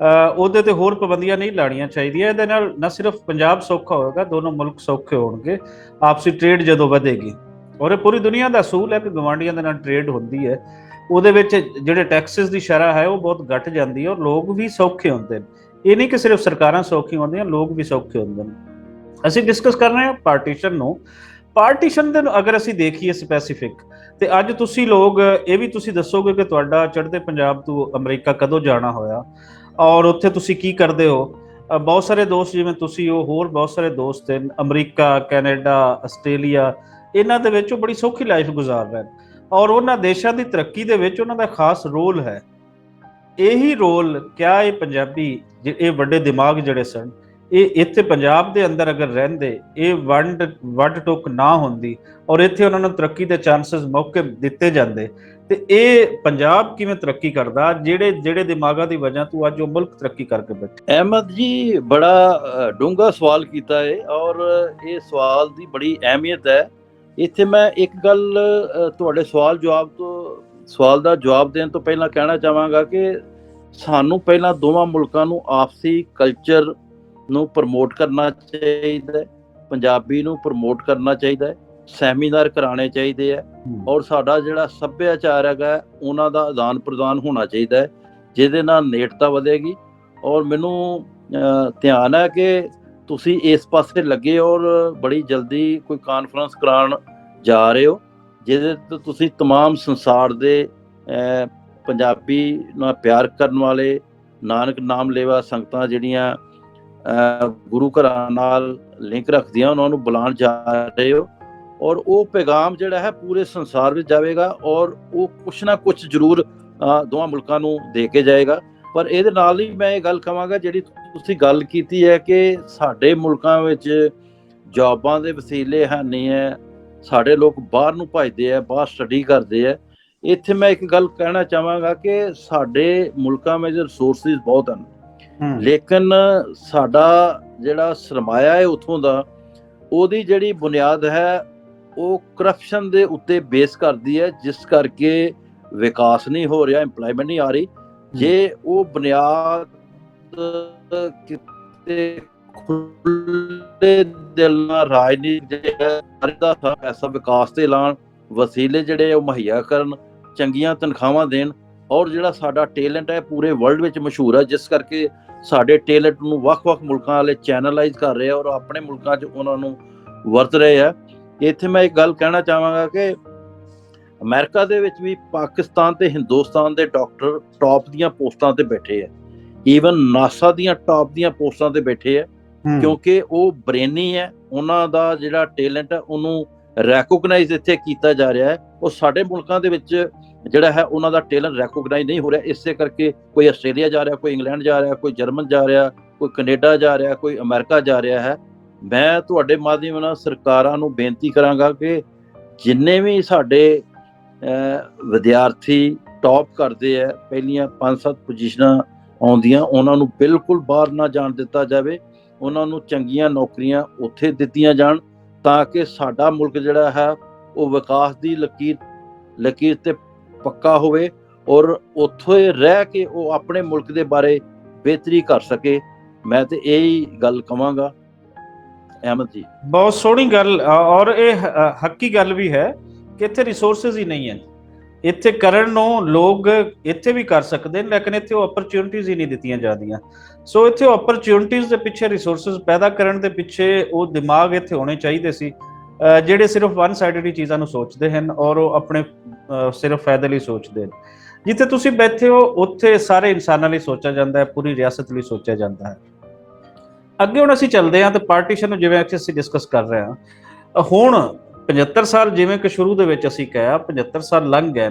ਉਹਦੇ ਤੇ ਹੋਰ ਪਾਬੰਦੀਆਂ ਨਹੀਂ ਲਾਣੀਆਂ ਚਾਹੀਦੀਆਂ। ਇਹਦੇ ਨਾਲ ਨਾ ਸਿਰਫ ਪੰਜਾਬ ਸੌਖਾ ਹੋਏਗਾ, ਦੋਨੋਂ ਮੁਲਕ ਸੌਖੇ ਹੋਣਗੇ, ਆਪਸੀ ਟ੍ਰੇਡ ਜਦੋਂ ਵਧੇਗੀ। ਔਰ ਇਹ ਪੂਰੀ ਦੁਨੀਆ ਦਾ ਅਸੂਲ ਹੈ ਕਿ ਗਵਾਂਢੀਆਂ ਦੇ ਨਾਲ ਟ੍ਰੇਡ ਹੁੰਦੀ ਹੈ, ਉਹਦੇ ਵਿੱਚ ਜਿਹੜੇ ਟੈਕਸਿਸ ਦੀ ਸ਼ਰ੍ਹਾ ਹੈ ਉਹ ਬਹੁਤ ਘਟ ਜਾਂਦੀ ਹੈ, ਔਰ ਲੋਕ ਵੀ ਸੌਖੇ ਹੁੰਦੇ ਨੇ। ਇਹ ਨਹੀਂ ਕਿ ਸਿਰਫ ਸਰਕਾਰਾਂ ਸੌਖੀਆਂ ਹੁੰਦੀਆਂ, ਲੋਕ ਵੀ ਸੌਖੇ ਹੁੰਦੇ ਨੇ। ਅਸੀਂ ਡਿਸਕਸ ਕਰ ਰਹੇ ਹਾਂ ਪਾਰਟੀਸ਼ਨ ਨੂੰ। ਪਾਰਟੀਸ਼ਨ ਦੇ ਅਗਰ ਅਸੀਂ ਦੇਖੀਏ ਸਪੈਸੀਫਿਕ, ਤੇ ਅੱਜ ਤੁਸੀਂ ਲੋਕ ਇਹ ਵੀ ਤੁਸੀਂ ਦੱਸੋਗੇ ਕਿ ਤੁਹਾਡਾ ਚੜ੍ਹਦੇ ਪੰਜਾਬ ਤੋਂ ਅਮਰੀਕਾ ਕਦੋਂ ਜਾਣਾ ਹੋਇਆ ਔਰ ਉੱਥੇ ਤੁਸੀਂ ਕੀ ਕਰਦੇ ਹੋ। ਬਹੁਤ ਸਾਰੇ ਦੋਸਤ ਜਿਵੇਂ ਤੁਸੀਂ ਹੋ, ਹੋਰ ਬਹੁਤ ਸਾਰੇ ਦੋਸਤ ਨੇ ਅਮਰੀਕਾ, ਕੈਨੇਡਾ, ਆਸਟ੍ਰੇਲੀਆ, ਇਹਨਾਂ ਦੇ ਵਿੱਚ ਉਹ ਬੜੀ ਸੌਖੀ ਲਾਈਫ ਗੁਜ਼ਾਰ ਰਹੇ ਔਰ ਉਹਨਾਂ ਦੇਸ਼ਾਂ ਦੀ ਤਰੱਕੀ ਦੇ ਵਿੱਚ ਉਹਨਾਂ ਦਾ ਖਾਸ ਰੋਲ ਹੈ। ਇਹੀ ਰੋਲ ਕਿਆ ਇਹ ਪੰਜਾਬੀ ਇਹ ਵੱਡੇ ਦਿਮਾਗ ਜਿਹੜੇ ਸਨ, ਇਹ ਇੱਥੇ ਪੰਜਾਬ ਦੇ ਅੰਦਰ ਅਗਰ ਰਹਿੰਦੇ, ਇਹ ਵੱਡ ਟੁੱਕ ਨਾ ਹੁੰਦੀ ਔਰ ਇੱਥੇ ਉਹਨਾਂ ਨੂੰ ਤਰੱਕੀ ਦੇ ਚਾਂਸਸ ਮੌਕੇ ਦਿੱਤੇ ਜਾਂਦੇ, ਤੇ ਇਹ ਪੰਜਾਬ ਕਿਵੇਂ ਤਰੱਕੀ ਕਰਦਾ ਜਿਹੜੇ ਦਿਮਾਗਾਂ ਦੀ ਵਜ੍ਹਾ ਤੋਂ ਅੱਜ ਉਹ ਮੁਲਕ ਤਰੱਕੀ ਕਰਕੇ ਬੈਠੇ। ਅਹਿਮਦ ਜੀ, ਬੜਾ ਡੂੰਘਾ ਸਵਾਲ ਕੀਤਾ ਹੈ ਔਰ ਇਹ ਸਵਾਲ ਦੀ ਬੜੀ ਅਹਿਮੀਅਤ ਹੈ। ਇੱਥੇ ਮੈਂ ਇੱਕ ਗੱਲ ਤੁਹਾਡੇ ਸਵਾਲ ਦਾ ਜਵਾਬ ਦੇਣ ਤੋਂ ਪਹਿਲਾਂ ਕਹਿਣਾ ਚਾਹਾਂਗਾ ਕਿ ਸਾਨੂੰ ਪਹਿਲਾਂ ਦੋਵਾਂ ਮੁਲਕਾਂ ਨੂੰ ਆਪਸੀ ਕਲਚਰ ਨੂੰ ਪ੍ਰਮੋਟ ਕਰਨਾ ਚਾਹੀਦਾ ਹੈ, ਪੰਜਾਬੀ ਨੂੰ ਪ੍ਰਮੋਟ ਕਰਨਾ ਚਾਹੀਦਾ ਹੈ, ਸੈਮੀਨਾਰ ਕਰਾਉਣੇ ਚਾਹੀਦੇ ਹੈ, ਔਰ ਸਾਡਾ ਜਿਹੜਾ ਸੱਭਿਆਚਾਰ ਹੈਗਾ ਉਹਨਾਂ ਦਾ ਆਦਾਨ ਪ੍ਰਦਾਨ ਹੋਣਾ ਚਾਹੀਦਾ ਹੈ, ਜਿਹਦੇ ਨਾਲ ਨੇੜਤਾ ਵਧੇਗੀ। ਔਰ ਮੈਨੂੰ ਧਿਆਨ ਹੈ ਕਿ ਤੁਸੀਂ ਇਸ ਪਾਸੇ ਲੱਗੇ ਔਰ ਬੜੀ ਜਲਦੀ ਕੋਈ ਕਾਨਫਰੰਸ ਕਰਾਉਣ ਜਾ ਰਹੇ ਹੋ, ਜਿਹਦੇ ਤੋਂ ਤੁਸੀਂ ਤਮਾਮ ਸੰਸਾਰ ਦੇ ਪੰਜਾਬੀ ਨਾਲ ਪਿਆਰ ਕਰਨ ਵਾਲੇ ਨਾਨਕ ਨਾਮ ਲੇਵਾ ਸੰਗਤਾਂ ਜਿਹੜੀਆਂ ਗੁਰੂ ਘਰਾਂ ਨਾਲ ਲਿੰਕ ਰੱਖਦੀਆਂ ਉਹਨਾਂ ਨੂੰ ਬੁਲਾਉਣ ਜਾ ਰਹੇ ਹੋ, ਔਰ ਉਹ ਪੈਗਾਮ ਜਿਹੜਾ ਹੈ ਪੂਰੇ ਸੰਸਾਰ ਵਿੱਚ ਜਾਵੇਗਾ ਔਰ ਉਹ ਕੁਛ ਨਾ ਕੁਛ ਜ਼ਰੂਰ ਦੋਵਾਂ ਮੁਲਕਾਂ ਨੂੰ ਦੇ ਕੇ ਜਾਏਗਾ। ਪਰ ਇਹਦੇ ਨਾਲ ਹੀ ਮੈਂ ਇਹ ਗੱਲ ਕਹਾਂਗਾ, ਜਿਹੜੀ ਤੁਸੀਂ ਗੱਲ ਕੀਤੀ ਹੈ ਕਿ ਸਾਡੇ ਮੁਲਕਾਂ ਵਿੱਚ ਜੌਬਾਂ ਦੇ ਵਸੀਲੇ ਹੈ ਨਹੀਂ ਹੈ, ਸਾਡੇ ਲੋਕ ਬਾਹਰ ਨੂੰ ਭੱਜਦੇ ਆ, ਬਾਹਰ ਸਟੱਡੀ ਕਰਦੇ ਆ। ਇੱਥੇ ਮੈਂ ਇੱਕ ਗੱਲ ਕਹਿਣਾ ਚਾਹਾਂਗਾ ਕਿ ਸਾਡੇ ਮੁਲਕਾਂ ਵਿੱਚ ਰਿਸੋਰਸਿਸ ਬਹੁਤ ਹਨ, ਲੇਕਿਨ ਸਾਡਾ ਜਿਹੜਾ ਸਰਮਾਇਆ ਹੈ ਉੱਥੋਂ ਦਾ, ਉਹਦੀ ਜਿਹੜੀ ਬੁਨਿਆਦ ਹੈ ਉਹ ਕਰਪਸ਼ਨ ਦੇ ਉੱਤੇ ਬੇਸ ਕਰਦੀ ਹੈ, ਜਿਸ ਕਰਕੇ ਵਿਕਾਸ ਨਹੀਂ ਹੋ ਰਿਹਾ, ਇੰਪਲਾਇਮੈਂਟ ਨਹੀਂ ਆ ਰਹੀ। ਜੇ ਉਹ ਬੁਨਿਆਦ ਕਿਤੇ ਖੁੱਲੇ ਦਿਲ ਨਾਲ ਰਾਜਨੀਤੀ ਐਸਾ ਵਿਕਾਸ ਤੇ ਐਲਾਨ, ਵਸੀਲੇ ਜਿਹੜੇ ਉਹ ਮੁਹੱਈਆ ਕਰਨ, ਚੰਗੀਆਂ ਤਨਖਾਹਾਂ ਦੇਣ, ਔਰ ਜਿਹੜਾ ਸਾਡਾ ਟੈਲੈਂਟ ਹੈ ਪੂਰੇ ਵਰਲਡ ਵਿੱਚ ਮਸ਼ਹੂਰ ਹੈ, ਜਿਸ ਕਰਕੇ ਸਾਡੇ ਟੈਲੈਂਟ ਨੂੰ ਵੱਖ-ਵੱਖ ਮੁਲਕਾਂ ਵਾਲੇ ਚੈਨਲਾਈਜ਼ ਕਰ ਰਹੇ ਆ ਔਰ ਆਪਣੇ ਮੁਲਕਾਂ 'ਚ ਉਹਨਾਂ ਨੂੰ ਵਰਤ ਰਹੇ ਆ। ਇੱਥੇ ਮੈਂ ਇੱਕ ਗੱਲ ਕਹਿਣਾ ਚਾਹਾਂਗਾ ਕਿ ਅਮਰੀਕਾ ਦੇ ਵਿੱਚ ਵੀ ਪਾਕਿਸਤਾਨ ਤੇ ਹਿੰਦੁਸਤਾਨ ਦੇ ਡਾਕਟਰ ਟੌਪ ਦੀਆਂ ਪੋਸਟਾਂ ਤੇ ਬੈਠੇ ਆ, ਈਵਨ ਨਾਸਾ ਦੀਆਂ ਟੌਪ ਦੀਆਂ ਪੋਸਟਾਂ ਤੇ ਬੈਠੇ ਆ, ਕਿਉਂਕਿ ਉਹ ਬ੍ਰੇਨੀ ਹੈ, ਉਹਨਾਂ ਦਾ ਜਿਹੜਾ ਟੈਲੈਂਟ ਹੈ ਉਹਨੂੰ ਰੈਕੋਗਨਾਈਜ਼ ਇੱਥੇ ਕੀਤਾ ਜਾ ਰਿਹਾ ਹੈ। ਉਹ ਸਾਡੇ ਮੁਲਕਾਂ ਦੇ ਵਿੱਚ ਜਿਹੜਾ ਹੈ ਉਹਨਾਂ ਦਾ ਟੈਲੈਂਟ ਰੈਕੋਗਨਾਈਜ਼ ਨਹੀਂ ਹੋ ਰਿਹਾ, ਇਸੇ ਕਰਕੇ ਕੋਈ ਆਸਟ੍ਰੇਲੀਆ ਜਾ ਰਿਹਾ, ਕੋਈ ਇੰਗਲੈਂਡ ਜਾ ਰਿਹਾ, ਕੋਈ ਜਰਮਨ ਜਾ ਰਿਹਾ, ਕੋਈ ਕੈਨੇਡਾ ਜਾ ਰਿਹਾ, ਕੋਈ ਅਮਰੀਕਾ ਜਾ ਰਿਹਾ ਹੈ। ਮੈਂ ਤੁਹਾਡੇ ਮਾਧਿਅਮ ਨਾਲ ਸਰਕਾਰਾਂ ਨੂੰ ਬੇਨਤੀ ਕਰਾਂਗਾ ਕਿ ਜਿੰਨੇ ਵੀ ਸਾਡੇ ਵਿਦਿਆਰਥੀ ਟੌਪ ਕਰਦੇ ਆ, ਪਹਿਲੀਆਂ 5-7 ਪੋਜੀਸ਼ਨਾਂ ਆਉਂਦੀਆਂ, ਉਹਨਾਂ ਨੂੰ ਬਿਲਕੁਲ ਬਾਹਰ ਨਾ ਜਾਣ ਦਿੱਤਾ ਜਾਵੇ, ਉਹਨਾਂ ਨੂੰ ਚੰਗੀਆਂ ਨੌਕਰੀਆਂ ਉੱਥੇ ਦਿੱਤੀਆਂ ਜਾਣ ਤਾਂ ਕਿ ਸਾਡਾ ਮੁਲਕ ਜਿਹੜਾ ਹੈ ਉਹ ਵਿਕਾਸ ਦੀ ਲਕੀਰ ਤੇ ਪੱਕਾ ਹੋਵੇ ਔਰ ਉੱਥੇ ਰਹਿ ਕੇ ਉਹ ਆਪਣੇ ਮੁਲਕ ਦੇ ਬਾਰੇ ਬਿਹਤਰੀ ਕਰ ਸਕੇ। ਮੈਂ ਤੇ ਇਹੀ ਗੱਲ ਕਵਾਂਗਾ। ਅਹਿਮਦ ਜੀ, ਬਹੁਤ ਸੋਹਣੀ ਗੱਲ, ਔਰ ਇਹ ਹੱਕੀ ਗੱਲ ਵੀ ਹੈ ਕਿ ਇੱਥੇ ਰਿਸੋਰਸਿਸ ਹੀ ਨਹੀਂ ਹਨ। ਇੱਥੇ ਕਰਨ ਨੂੰ ਲੋਕ ਇੱਥੇ ਵੀ ਕਰ ਸਕਦੇ ਨੇ, ਲੇਕਿਨ ਇੱਥੇ ਉਹ ਅਪਰਚੁਨਿਟੀਜ਼ ਹੀ ਨਹੀਂ ਦਿੱਤੀਆਂ ਜਾਂਦੀਆਂ। ਸੋ ਇੱਥੇ ਉਹ ਅਪਰਚੁਨਿਟੀਜ਼ ਦੇ ਪਿੱਛੇ, ਰਿਸੋਰਸਿਸ ਪੈਦਾ ਕਰਨ ਦੇ ਪਿੱਛੇ ਉਹ ਦਿਮਾਗ ਇੱਥੇ ਹੋਣੇ ਚਾਹੀਦੇ ਸੀ, ਜਿਹੜੇ ਸਿਰਫ ਵਨ ਸਾਈਡਡ ਚੀਜ਼ਾਂ ਨੂੰ ਸੋਚਦੇ ਹਨ ਔਰ ਉਹ ਆਪਣੇ ਸਿਰਫ ਫਾਇਦੇ ਲਈ ਸੋਚਦੇ ਹਨ। ਜਿੱਥੇ ਤੁਸੀਂ ਬੈਠੇ ਹੋ ਉੱਥੇ ਸਾਰੇ ਇਨਸਾਨਾਂ ਲਈ ਸੋਚਿਆ ਜਾਂਦਾ ਹੈ, ਪੂਰੀ ਰਿਆਸਤ ਲਈ ਸੋਚਿਆ ਜਾਂਦਾ ਹੈ। ਅੱਗੇ ਹੁਣ ਅਸੀਂ ਚੱਲਦੇ ਹਾਂ ਤੇ ਪਾਰਟੀਸ਼ਨ ਨੂੰ ਜਿਵੇਂ ਅਸੀਂ ਡਿਸਕਸ ਕਰ ਰਹੇ ਹਾਂ, ਹੁਣ 75 ਸਾਲ ਜਿਵੇਂ ਕਿ ਸ਼ੁਰੂ ਦੇ ਵਿੱਚ ਅਸੀਂ ਕਿਹਾ 75 ਸਾਲ ਲੰਘ ਗਏ,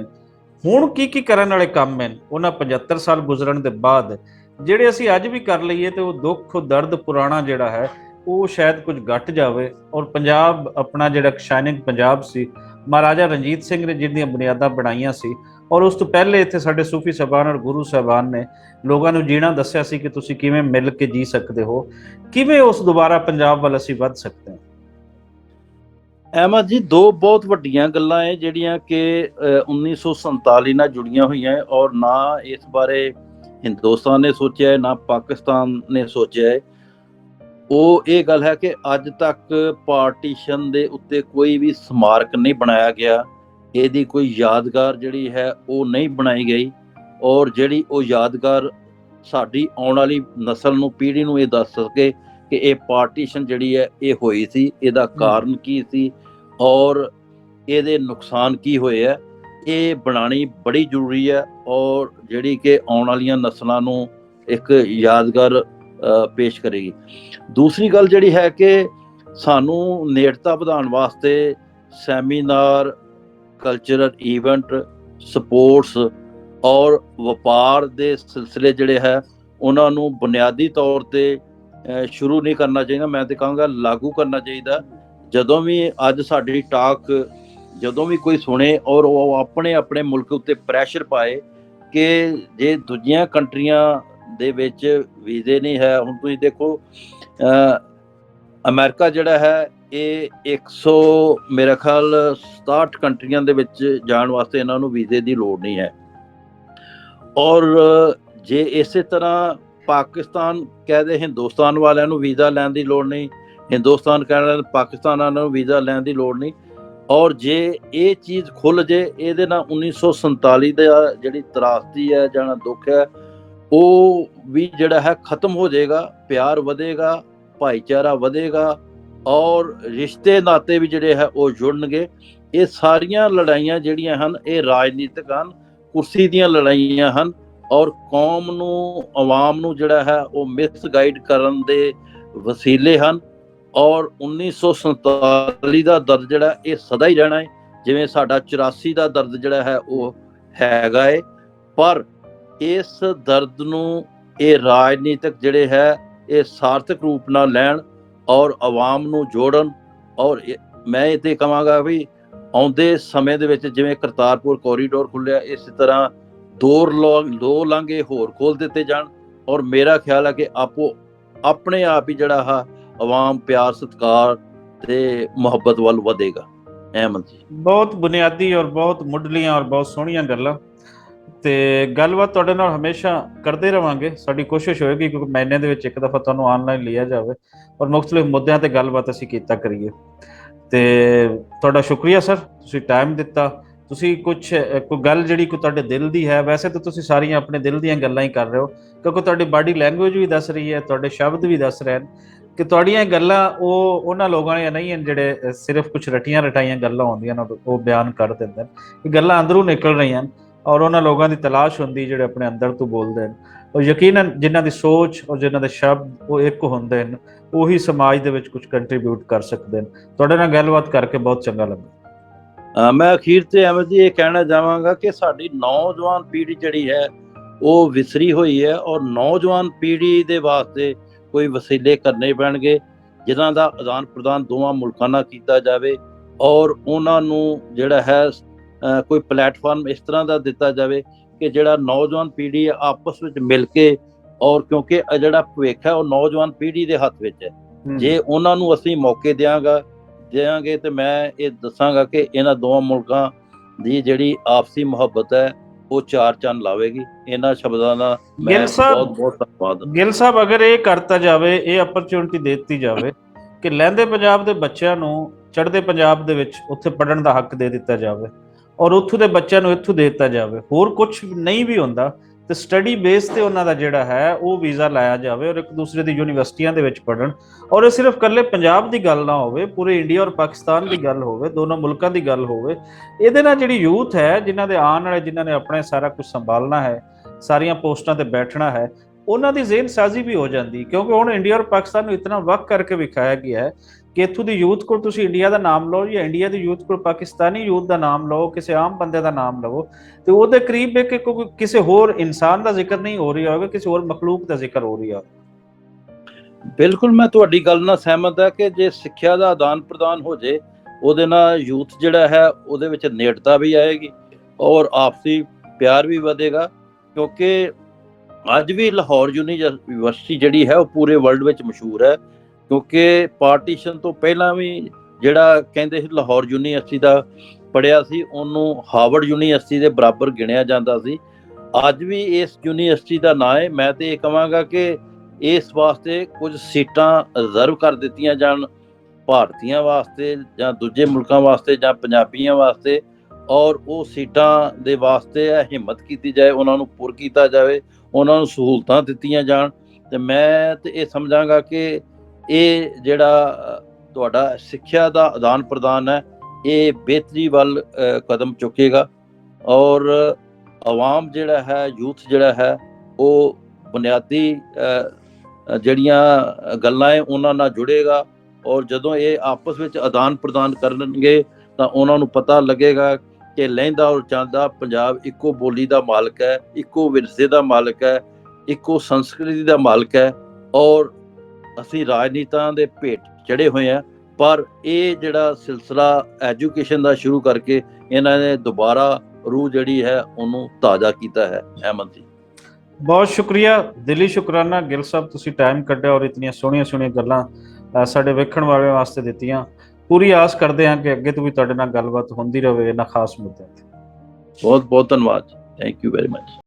ਹੁਣ ਕੀ ਕਰਨ ਵਾਲੇ ਕੰਮ ਹਨ ਉਹਨਾਂ 75 ਸਾਲ ਗੁਜ਼ਰਨ ਦੇ ਬਾਅਦ, ਜਿਹੜੇ ਅਸੀਂ ਅੱਜ ਵੀ ਕਰ ਲਈਏ ਤੇ ਉਹ ਦੁੱਖ ਦਰਦ ਪੁਰਾਣਾ ਜਿਹੜਾ ਹੈ ਉਹ ਸ਼ਾਇਦ ਕੁਝ ਘਟ ਜਾਵੇ ਔਰ ਪੰਜਾਬ ਆਪਣਾ ਜਿਹੜਾ ਸ਼ਾਈਨਿੰਗ ਪੰਜਾਬ ਸੀ, ਮਹਾਰਾਜਾ ਰਣਜੀਤ ਸਿੰਘ ਨੇ ਜਿਹਦੀਆਂ ਬੁਨਿਆਦਾਂ ਬਣਾਈਆਂ ਸੀ, ਔਰ ਉਸ ਤੋਂ ਪਹਿਲੇ ਇੱਥੇ ਸਾਡੇ ਸੂਫੀ ਸਾਹਿਬਾਨ ਔਰ ਗੁਰੂ ਸਾਹਿਬਾਨ ਨੇ ਲੋਕਾਂ ਨੂੰ ਜੀਣਾ ਦੱਸਿਆ ਸੀ ਕਿ ਤੁਸੀਂ ਕਿਵੇਂ ਮਿਲ ਕੇ ਜੀ ਸਕਦੇ ਹੋ, ਕਿਵੇਂ ਉਸ ਦੁਬਾਰਾ ਪੰਜਾਬ ਵੱਲ ਅਸੀਂ ਵੱਧ ਸਕਦੇ ਹਾਂ। ਅਹਿਮਦ ਜੀ, ਦੋ ਬਹੁਤ ਵੱਡੀਆਂ ਗੱਲਾਂ ਹੈ ਜਿਹੜੀਆਂ ਕਿ 1947 ਨਾਲ ਜੁੜੀਆਂ ਹੋਈਆਂ ਔਰ ਨਾ ਇਸ ਬਾਰੇ ਹਿੰਦੁਸਤਾਨ ਨੇ ਸੋਚਿਆ ਹੈ ਨਾ ਪਾਕਿਸਤਾਨ ਨੇ ਸੋਚਿਆ ਹੈ। ਉਹ ਇਹ ਗੱਲ ਹੈ ਕਿ ਅੱਜ ਤੱਕ ਪਾਰਟੀਸ਼ਨ ਦੇ ਉੱਤੇ ਕੋਈ ਵੀ ਸਮਾਰਕ ਨਹੀਂ ਬਣਾਇਆ ਗਿਆ, ਇਹਦੀ ਕੋਈ ਯਾਦਗਾਰ ਜਿਹੜੀ ਹੈ ਉਹ ਨਹੀਂ ਬਣਾਈ ਗਈ ਔਰ ਜਿਹੜੀ ਉਹ ਯਾਦਗਾਰ ਸਾਡੀ ਆਉਣ ਵਾਲੀ ਨਸਲ ਨੂੰ, ਪੀੜ੍ਹੀ ਨੂੰ ਇਹ ਦੱਸ ਸਕੇ ਕਿ ਇਹ ਪਾਰਟੀਸ਼ਨ ਜਿਹੜੀ ਹੈ ਇਹ ਹੋਈ ਸੀ, ਇਹਦਾ ਕਾਰਨ ਕੀ ਸੀ ਔਰ ਇਹਦੇ ਨੁਕਸਾਨ ਕੀ ਹੋਏ ਹੈ, ਇਹ ਬਣਾਉਣੀ ਬੜੀ ਜ਼ਰੂਰੀ ਹੈ ਔਰ ਜਿਹੜੀ ਕਿ ਆਉਣ ਵਾਲੀਆਂ ਨਸਲਾਂ ਨੂੰ ਇੱਕ ਯਾਦਗਾਰ ਪੇਸ਼ ਕਰੇਗੀ। ਦੂਸਰੀ ਗੱਲ ਜਿਹੜੀ ਹੈ ਕਿ ਸਾਨੂੰ ਨੇੜਤਾ ਵਧਾਉਣ ਵਾਸਤੇ ਸੈਮੀਨਾਰ, ਕਲਚਰਲ ਈਵੈਂਟ, ਸਪੋਰਟਸ ਔਰ ਵਪਾਰ ਦੇ ਸਿਲਸਿਲੇ ਜਿਹੜੇ ਹੈ ਉਹਨਾਂ ਨੂੰ ਬੁਨਿਆਦੀ ਤੌਰ ਤੇ ਸ਼ੁਰੂ ਨਹੀਂ ਕਰਨਾ ਚਾਹੀਦਾ, ਮੈਂ ਤੇ ਕਹਾਂਗਾ ਲਾਗੂ ਕਰਨਾ ਚਾਹੀਦਾ। ਜਦੋਂ ਵੀ ਅੱਜ ਸਾਡੀ ਟਾਕ ਜਦੋਂ ਵੀ ਕੋਈ ਸੁਣੇ ਔਰ ਉਹ ਆਪਣੇ ਆਪਣੇ ਮੁਲਕ ਉੱਤੇ ਪ੍ਰੈਸ਼ਰ ਪਾਏ ਕਿ ਜੇ ਦੂਜੀਆਂ ਕੰਟਰੀਆਂ ਦੇ ਵਿੱਚ ਵੀਜ਼ੇ ਨਹੀਂ ਹੈ, ਹੁਣ ਤੁਸੀਂ ਦੇਖੋ ਅਮਰੀਕਾ ਜਿਹੜਾ ਹੈ ਇਹ 100 ਮੇਰੇ ਖਿਆਲ 67 ਕੰਟਰੀਆਂ ਦੇ ਵਿੱਚ ਜਾਣ ਵਾਸਤੇ ਇਹਨਾਂ ਨੂੰ ਵੀਜ਼ੇ ਦੀ ਲੋੜ ਨਹੀਂ ਹੈ। ਔਰ ਜੇ ਇਸੇ ਤਰ੍ਹਾਂ ਪਾਕਿਸਤਾਨ ਕਹਦੇ ਹਿੰਦੁਸਤਾਨ ਵਾਲਿਆਂ ਨੂੰ ਵੀਜ਼ਾ ਲੈਣ ਦੀ ਲੋੜ ਨਹੀਂ, ਹਿੰਦੁਸਤਾਨ ਕਹਿੰਦਾ ਪਾਕਿਸਤਾਨ ਵਾਲਿਆਂ ਨੂੰ ਵੀਜ਼ਾ ਲੈਣ ਦੀ ਲੋੜ ਨਹੀਂ, ਔਰ ਜੇ ਇਹ ਚੀਜ਼ ਖੁੱਲ ਜੇ ਇਹਦੇ ਨਾਲ 1947 ਦਾ ਜਿਹੜੀ ਤਰਾਸਦੀ ਹੈ ਜਾਂ ਦੁੱਖ ਹੈ ਉਹ ਵੀ ਜਿਹੜਾ ਹੈ ਖਤਮ ਹੋ ਜਾਏਗਾ, ਪਿਆਰ ਵਧੇਗਾ, ਭਾਈਚਾਰਾ ਵਧੇਗਾ ਔਰ ਰਿਸ਼ਤੇ ਨਾਤੇ ਵੀ ਜਿਹੜੇ ਹੈ ਉਹ ਜੁੜਨਗੇ। ਇਹ ਸਾਰੀਆਂ ਲੜਾਈਆਂ ਜਿਹੜੀਆਂ ਹਨ ਇਹ ਰਾਜਨੀਤਿਕ ਹਨ, ਕੁਰਸੀ ਦੀਆਂ ਲੜਾਈਆਂ ਹਨ ਔਰ ਕੌਮ ਨੂੰ, ਆਵਾਮ ਨੂੰ ਜਿਹੜਾ ਹੈ ਉਹ ਮਿਸਗਾਈਡ ਕਰਨ ਦੇ ਵਸੀਲੇ ਹਨ ਔਰ 1947 ਦਾ ਦਰਦ ਜਿਹੜਾ ਇਹ ਸਦਾ ਹੀ ਰਹਿਣਾ ਹੈ, ਜਿਵੇਂ ਸਾਡਾ 84 ਦਾ ਦਰਦ ਜਿਹੜਾ ਹੈ ਉਹ ਹੈਗਾ ਹੈ। ਪਰ ਇਸ ਦਰਦ ਨੂੰ ਇਹ ਰਾਜਨੀਤਿਕ ਜਿਹੜੇ ਹੈ ਇਹ ਸਾਰਥਕ ਰੂਪ ਨਾਲ ਲੈਣ ਔਰ ਆਵਾਮ ਨੂੰ ਜੋੜਨ। ਔਰ ਮੈਂ ਇਹ ਤੇ ਕਹਾਂਗਾ ਵੀ ਆਉਂਦੇ ਸਮੇਂ ਦੇ ਵਿੱਚ ਜਿਵੇਂ ਕਰਤਾਰਪੁਰ ਕੋਰੀਡੋਰ ਖੁੱਲਿਆ, ਇਸੇ ਤਰ੍ਹਾਂ ਦੋ ਲਾਂਘੇ ਹੋਰ ਖੋਲ ਦਿੱਤੇ ਜਾਣ ਔਰ ਮੇਰਾ ਖਿਆਲ ਹੈ ਕਿ ਆਪਣੇ ਆਪ ਹੀ ਜਿਹੜਾ ਹੈ ਆਵਾਮ ਪਿਆਰ, ਸਤਿਕਾਰ ਤੇ ਮੁਹੱਬਤ ਵੱਲ ਵਧੇਗਾ। ਅਹਿਮਦ ਜੀ, ਬਹੁਤ ਬੁਨਿਆਦੀ ਔਰ ਬਹੁਤ ਮੁੱਢਲੀਆਂ ਔਰ ਬਹੁਤ ਸੋਹਣੀਆਂ ਗੱਲਾਂ, ਤੇ ਗੱਲਬਾਤ ਤੁਹਾਡੇ ਨਾਲ ਹਮੇਸ਼ਾ ਕਰਦੇ ਰਵਾਂਗੇ। ਸਾਡੀ ਕੋਸ਼ਿਸ਼ ਹੋਏਗੀ ਕਿ ਮਹੀਨੇ ਦੇ ਵਿੱਚ ਇੱਕ ਦਫਾ ਤੁਹਾਨੂੰ ਆਨਲਾਈਨ ਲਿਆ ਜਾਵੇ ਔਰ ਮੁਖਤਲਿਫ ਮੁੱਦਿਆਂ ਤੇ ਗੱਲਬਾਤ ਅਸੀਂ ਕੀਤਾ ਕਰੀਏ। ਤੇ ਤੁਹਾਡਾ ਸ਼ੁਕਰੀਆ ਸਰ, ਤੁਸੀਂ ਟਾਈਮ ਦਿੱਤਾ। ਤੁਸੀਂ ਕੋਈ ਗੱਲ ਜਿਹੜੀ ਕੋਈ ਤੁਹਾਡੇ ਦਿਲ ਦੀ ਹੈ, ਵੈਸੇ ਤਾਂ ਤੁਸੀਂ ਸਾਰੀਆਂ ਆਪਣੇ ਦਿਲ ਦੀਆਂ ਗੱਲਾਂ ਹੀ ਕਰ ਰਹੇ ਹੋ, ਕਿਉਂਕਿ ਤੁਹਾਡੀ ਬਾਡੀ ਲੈਂਗੁਏਜ ਵੀ ਦੱਸ ਰਹੀ ਹੈ, ਤੁਹਾਡੇ ਸ਼ਬਦ ਵੀ ਦੱਸ ਰਹੇ ਹਨ ਕਿ ਤੁਹਾਡੀਆਂ ਇਹ ਗੱਲਾਂ ਉਹ ਉਹਨਾਂ ਲੋਕਾਂ ਦੀਆਂ ਨਹੀਂ ਹਨ ਜਿਹੜੇ ਸਿਰਫ ਕੁਝ ਰਟੀਆਂ ਰਟਾਈਆਂ ਗੱਲਾਂ ਹੁੰਦੀਆਂ ਨੇ ਉਹ ਬਿਆਨ ਕਰ ਦਿੰਦੇ ਨੇ। ਇਹ ਗੱਲਾਂ ਅੰਦਰੋਂ ਨਿਕਲ ਰਹੀਆਂ ਹਨ ਔਰ ਉਹਨਾਂ ਲੋਕਾਂ ਦੀ ਤਲਾਸ਼ ਹੁੰਦੀ ਜਿਹੜੇ ਆਪਣੇ ਅੰਦਰ ਤੋਂ ਬੋਲਦੇ ਨੇ। ਔਰ ਯਕੀਨਨ ਜਿਨ੍ਹਾਂ ਦੀ ਸੋਚ ਔਰ ਜਿਨ੍ਹਾਂ ਦੇ ਸ਼ਬਦ ਉਹ ਇੱਕ ਹੁੰਦੇ ਨੇ, ਉਹੀ ਸਮਾਜ ਦੇ ਵਿੱਚ ਕੁਝ ਕੰਟਰੀਬਿਊਟ ਕਰ ਸਕਦੇ ਨੇ। ਤੁਹਾਡੇ ਨਾਲ ਗੱਲਬਾਤ ਕਰਕੇ ਬਹੁਤ ਚੰਗਾ ਲੱਗਾ। ਮੈਂ ਅਖੀਰ ਤੇ ਅਹਿਮਦ ਜੀ ਇਹ ਕਹਿਣਾ ਚਾਹਾਂਗਾ ਕਿ ਸਾਡੀ ਨੌਜਵਾਨ ਪੀੜ੍ਹੀ ਜਿਹੜੀ ਹੈ ਉਹ ਵਿਸਰੀ ਹੋਈ ਹੈ, ਔਰ ਨੌਜਵਾਨ ਪੀੜ੍ਹੀ ਦੇ ਵਾਸਤੇ ਕੋਈ ਵਸੀਲੇ ਕਰਨੇ ਪੈਣਗੇ ਜਿਨ੍ਹਾਂ ਦਾ ਆਦਾਨ ਪ੍ਰਦਾਨ ਦੋਵਾਂ ਮੁਲਕਾਂ ਨਾਲ ਕੀਤਾ ਜਾਵੇ, ਔਰ ਉਹਨਾਂ ਨੂੰ ਜਿਹੜਾ ਹੈ ਕੋਈ ਪਲੇਟਫਾਰਮ ਇਸ ਤਰ੍ਹਾਂ ਦਾ ਦਿੱਤਾ ਜਾਵੇ ਕਿ ਜਿਹੜਾ ਨੌਜਵਾਨ ਪੀੜ੍ਹੀ ਹੈ ਆਪਸ ਵਿੱਚ ਮਿਲ ਕੇ, ਔਰ ਕਿਉਂਕਿ ਜਿਹੜਾ ਭਵਿੱਖ ਹੈ ਉਹ ਨੌਜਵਾਨ ਪੀੜ੍ਹੀ ਦੇ ਹੱਥ ਵਿੱਚ ਹੈ, ਜੇ ਉਹਨਾਂ ਨੂੰ ਅਸੀਂ ਮੌਕੇ ਦਿਆਂਗੇ ਤੇ ਮੈਂ ਇਹ ਦੱਸਾਂਗਾ ਕਿ ਇਹਨਾਂ ਦੋਵਾਂ ਮੁਲਕਾਂ ਦੀ ਜਿਹੜੀ ਆਪਸੀ ਮੁਹੱਬਤ ਹੈ ਉਹ ਚਾਰ ਚੰਨ ਲਾਵੇਗੀ। ਇਹਨਾਂ ਸ਼ਬਦਾਂ ਦਾ ਮੈਂ ਬਹੁਤ ਬਹੁਤ ਧੰਨਵਾਦ। ਗਿੱਲ ਸਾਹਿਬ, ਅਗਰ ਇਹ ਕਰਤਾ ਜਾਵੇ, ਇਹ ਅਪਰਚੁਨਿਟੀ ਦੇ ਦਿੱਤੀ ਜਾਵੇ ਕਿ ਲਹਿੰਦੇ ਪੰਜਾਬ ਦੇ ਬੱਚਿਆਂ ਨੂੰ ਚੜ੍ਹਦੇ ਪੰਜਾਬ ਦੇ ਵਿੱਚ ਉੱਥੇ ਪੜ੍ਹਨ ਦਾ ਹੱਕ ਦੇ ਦਿੱਤਾ ਜਾਵੇ ਔਰ ਉੱਥੋਂ ਦੇ ਬੱਚਿਆਂ ਨੂੰ ਇੱਥੋਂ ਦੇ ਦਿੱਤਾ ਜਾਵੇ, ਹੋਰ ਕੁਝ ਨਹੀਂ ਵੀ ਹੁੰਦਾ ਤੇ ਸਟੱਡੀ ਬੇਸ ਤੇ ਉਹਨਾਂ ਦਾ ਜਿਹੜਾ ਹੈ ਉਹ ਵੀਜ਼ਾ ਲਾਇਆ ਜਾਵੇ ਔਰ ਇੱਕ ਦੂਸਰੇ ਦੀ ਯੂਨੀਵਰਸਿਟੀਆਂ ਦੇ ਵਿੱਚ ਪੜ੍ਹਨ। ਔਰ ਇਹ ਸਿਰਫ ਇਕੱਲੇ ਪੰਜਾਬ ਦੀ ਗੱਲ ਨਾ ਹੋਵੇ, ਪੂਰੇ ਇੰਡੀਆ ਔਰ ਪਾਕਿਸਤਾਨ ਦੀ ਗੱਲ ਹੋਵੇ, ਦੋਨੋਂ ਮੁਲਕਾਂ ਦੀ ਗੱਲ ਹੋਵੇ। ਇਹਦੇ ਨਾਲ ਜਿਹੜੀ ਯੂਥ ਹੈ, ਜਿਨ੍ਹਾਂ ਦੇ ਆਉਣ ਵਾਲੇ, ਜਿਨ੍ਹਾਂ ਨੇ ਆਪਣੇ ਸਾਰਾ ਕੁਝ ਸੰਭਾਲਣਾ ਹੈ, ਸਾਰੀਆਂ ਪੋਸਟਾਂ ਤੇ ਬੈਠਣਾ ਹੈ, ਉਹਨਾਂ ਦੀ ਜ਼ਿਹਨ ਸਾਜ਼ੀ ਵੀ ਹੋ ਜਾਂਦੀ। ਕਿਉਂਕਿ ਹੁਣ ਇੰਡੀਆ ਔਰ ਪਾਕਿਸਤਾਨ ਨੂੰ ਇਤਨਾ ਵਕ ਕਰਕੇ ਵਿਖਾਇਆ ਗਿਆ ਹੈ ਕਿ ਇੱਥੋਂ ਦੀ ਯੂਥ ਕੋਲ ਤੁਸੀਂ ਇੰਡੀਆ ਦਾ ਨਾਮ ਲਓ ਜਾਂ ਇੰਡੀਆ ਦੀ ਯੂਥ ਕੋਲ ਪਾਕਿਸਤਾਨੀ ਯੂਥ ਦਾ ਨਾਮ ਲਓ, ਕਿਸੇ ਆਮ ਬੰਦੇ ਦਾ ਨਾਮ ਲਵੋ ਤੇ ਉਹਦੇ ਕਰੀਬ ਇੱਕ ਕਿਸੇ ਹੋਰ ਇਨਸਾਨ ਦਾ ਜ਼ਿਕਰ ਨਹੀਂ ਹੋ ਰਿਹਾ ਹੋਵੇਗਾ, ਕਿਸੇ ਹੋਰ ਮਖਲੂਕ ਦਾ ਜ਼ਿਕਰ ਹੋ ਰਿਹਾ। ਬਿਲਕੁਲ ਮੈਂ ਤੁਹਾਡੀ ਗੱਲ ਨਾਲ ਸਹਿਮਤ ਹਾਂ ਕਿ ਜੇ ਸਿੱਖਿਆ ਦਾ ਆਦਾਨ ਪ੍ਰਦਾਨ ਹੋ ਜੇ, ਉਹਦੇ ਨਾਲ ਯੂਥ ਜਿਹੜਾ ਹੈ ਉਹਦੇ ਵਿੱਚ ਨੇੜਤਾ ਵੀ ਆਏਗੀ ਔਰ ਆਪਸੀ ਪਿਆਰ ਵੀ ਵਧੇਗਾ। ਕਿਉਂਕਿ ਅੱਜ ਵੀ ਲਾਹੌਰ ਯੂਨੀਵਰਸਿਟੀ ਜਿਹੜੀ ਹੈ ਉਹ ਪੂਰੇ ਵਰਲਡ ਵਿੱਚ ਮਸ਼ਹੂਰ ਹੈ, ਕਿਉਂਕਿ ਪਾਰਟੀਸ਼ਨ ਤੋਂ ਪਹਿਲਾਂ ਵੀ ਜਿਹੜਾ ਕਹਿੰਦੇ ਸੀ ਲਾਹੌਰ ਯੂਨੀਵਰਸਿਟੀ ਦਾ ਪੜ੍ਹਿਆ ਸੀ ਉਹਨੂੰ ਹਾਰਵਰਡ ਯੂਨੀਵਰਸਿਟੀ ਦੇ ਬਰਾਬਰ ਗਿਣਿਆ ਜਾਂਦਾ ਸੀ। ਅੱਜ ਵੀ ਇਸ ਯੂਨੀਵਰਸਿਟੀ ਦਾ ਨਾਂ ਹੈ। ਮੈਂ ਤੇ ਇਹ ਕਹਾਂਗਾ ਕਿ ਇਸ ਵਾਸਤੇ ਕੁਝ ਸੀਟਾਂ ਰਿਜ਼ਰਵ ਕਰ ਦਿੱਤੀਆਂ ਜਾਣ ਭਾਰਤੀਆਂ ਵਾਸਤੇ ਜਾਂ ਦੂਜੇ ਮੁਲਕਾਂ ਵਾਸਤੇ ਜਾਂ ਪੰਜਾਬੀਆਂ ਵਾਸਤੇ, ਔਰ ਉਹ ਸੀਟਾਂ ਦੇ ਵਾਸਤੇ ਹਿੰਮਤ ਕੀਤੀ ਜਾਏ, ਉਹਨਾਂ ਨੂੰ ਪੁਰ ਕੀਤਾ ਜਾਵੇ, ਉਹਨਾਂ ਨੂੰ ਸਹੂਲਤਾਂ ਦਿੱਤੀਆਂ ਜਾਣ। ਤੇ ਮੈਂ ਤੇ ਇਹ ਸਮਝਾਂਗਾ ਕਿ ਇਹ ਜਿਹੜਾ ਤੁਹਾਡਾ ਸਿੱਖਿਆ ਦਾ ਆਦਾਨ ਪ੍ਰਦਾਨ ਹੈ ਇਹ ਬਿਹਤਰੀ ਵੱਲ ਕਦਮ ਚੁੱਕੇਗਾ ਔਰ ਆਵਾਮ ਜਿਹੜਾ ਹੈ, ਯੂਥ ਜਿਹੜਾ ਹੈ ਉਹ ਬੁਨਿਆਦੀ ਜਿਹੜੀਆਂ ਗੱਲਾਂ ਹੈ ਉਹਨਾਂ ਨਾਲ ਜੁੜੇਗਾ। ਔਰ ਜਦੋਂ ਇਹ ਆਪਸ ਵਿੱਚ ਆਦਾਨ ਪ੍ਰਦਾਨ ਕਰਨਗੇ ਤਾਂ ਉਹਨਾਂ ਨੂੰ ਪਤਾ ਲੱਗੇਗਾ ਕਿ ਲਹਿੰਦਾ ਔਰ ਚੜ੍ਹਦਾ ਪੰਜਾਬ ਇੱਕੋ ਬੋਲੀ ਦਾ ਮਾਲਕ ਹੈ, ਇੱਕੋ ਵਿਰਸੇ ਦਾ ਮਾਲਕ ਹੈ, ਇੱਕੋ ਸੰਸਕ੍ਰਿਤੀ ਦਾ ਮਾਲਕ ਹੈ। ਔਰ ਅਸੀਂ ਰਾਜਨੀਤਾਂ ਦੇ ਭੇਟ ਚੜ੍ਹੇ ਹੋਏ ਹਾਂ, ਪਰ ਇਹ ਜਿਹੜਾ ਸਿਲਸਿਲਾ ਐਜੂਕੇਸ਼ਨ ਦਾ ਸ਼ੁਰੂ ਕਰਕੇ ਇਹਨਾਂ ਨੇ ਦੁਬਾਰਾ ਰੂਹ ਜਿਹੜੀ ਹੈ ਉਹਨੂੰ ਤਾਜ਼ਾ ਕੀਤਾ ਹੈ। ਅਹਿਮਦ ਜੀ, ਬਹੁਤ ਸ਼ੁਕਰੀਆ, ਦਿਲੀ ਸ਼ੁਕਰਾਨਾ ਗਿੱਲ ਸਾਹਿਬ, ਤੁਸੀਂ ਟਾਈਮ ਕੱਢਿਆ ਔਰ ਇਤਨੀਆਂ ਸੋਹਣੀਆਂ ਗੱਲਾਂ ਸਾਡੇ ਵੇਖਣ ਵਾਲਿਆਂ ਵਾਸਤੇ ਦਿੱਤੀਆਂ। ਪੂਰੀ ਆਸ ਕਰਦੇ ਹਾਂ ਕਿ ਅੱਗੇ ਤੋਂ ਵੀ ਤੁਹਾਡੇ ਨਾਲ ਗੱਲਬਾਤ ਹੁੰਦੀ ਰਹੇ ਇਹਨਾਂ ਖਾਸ ਮੁੱਦਿਆਂ ਤੇ। ਬਹੁਤ ਬਹੁਤ ਧੰਨਵਾਦ। Thank you very much.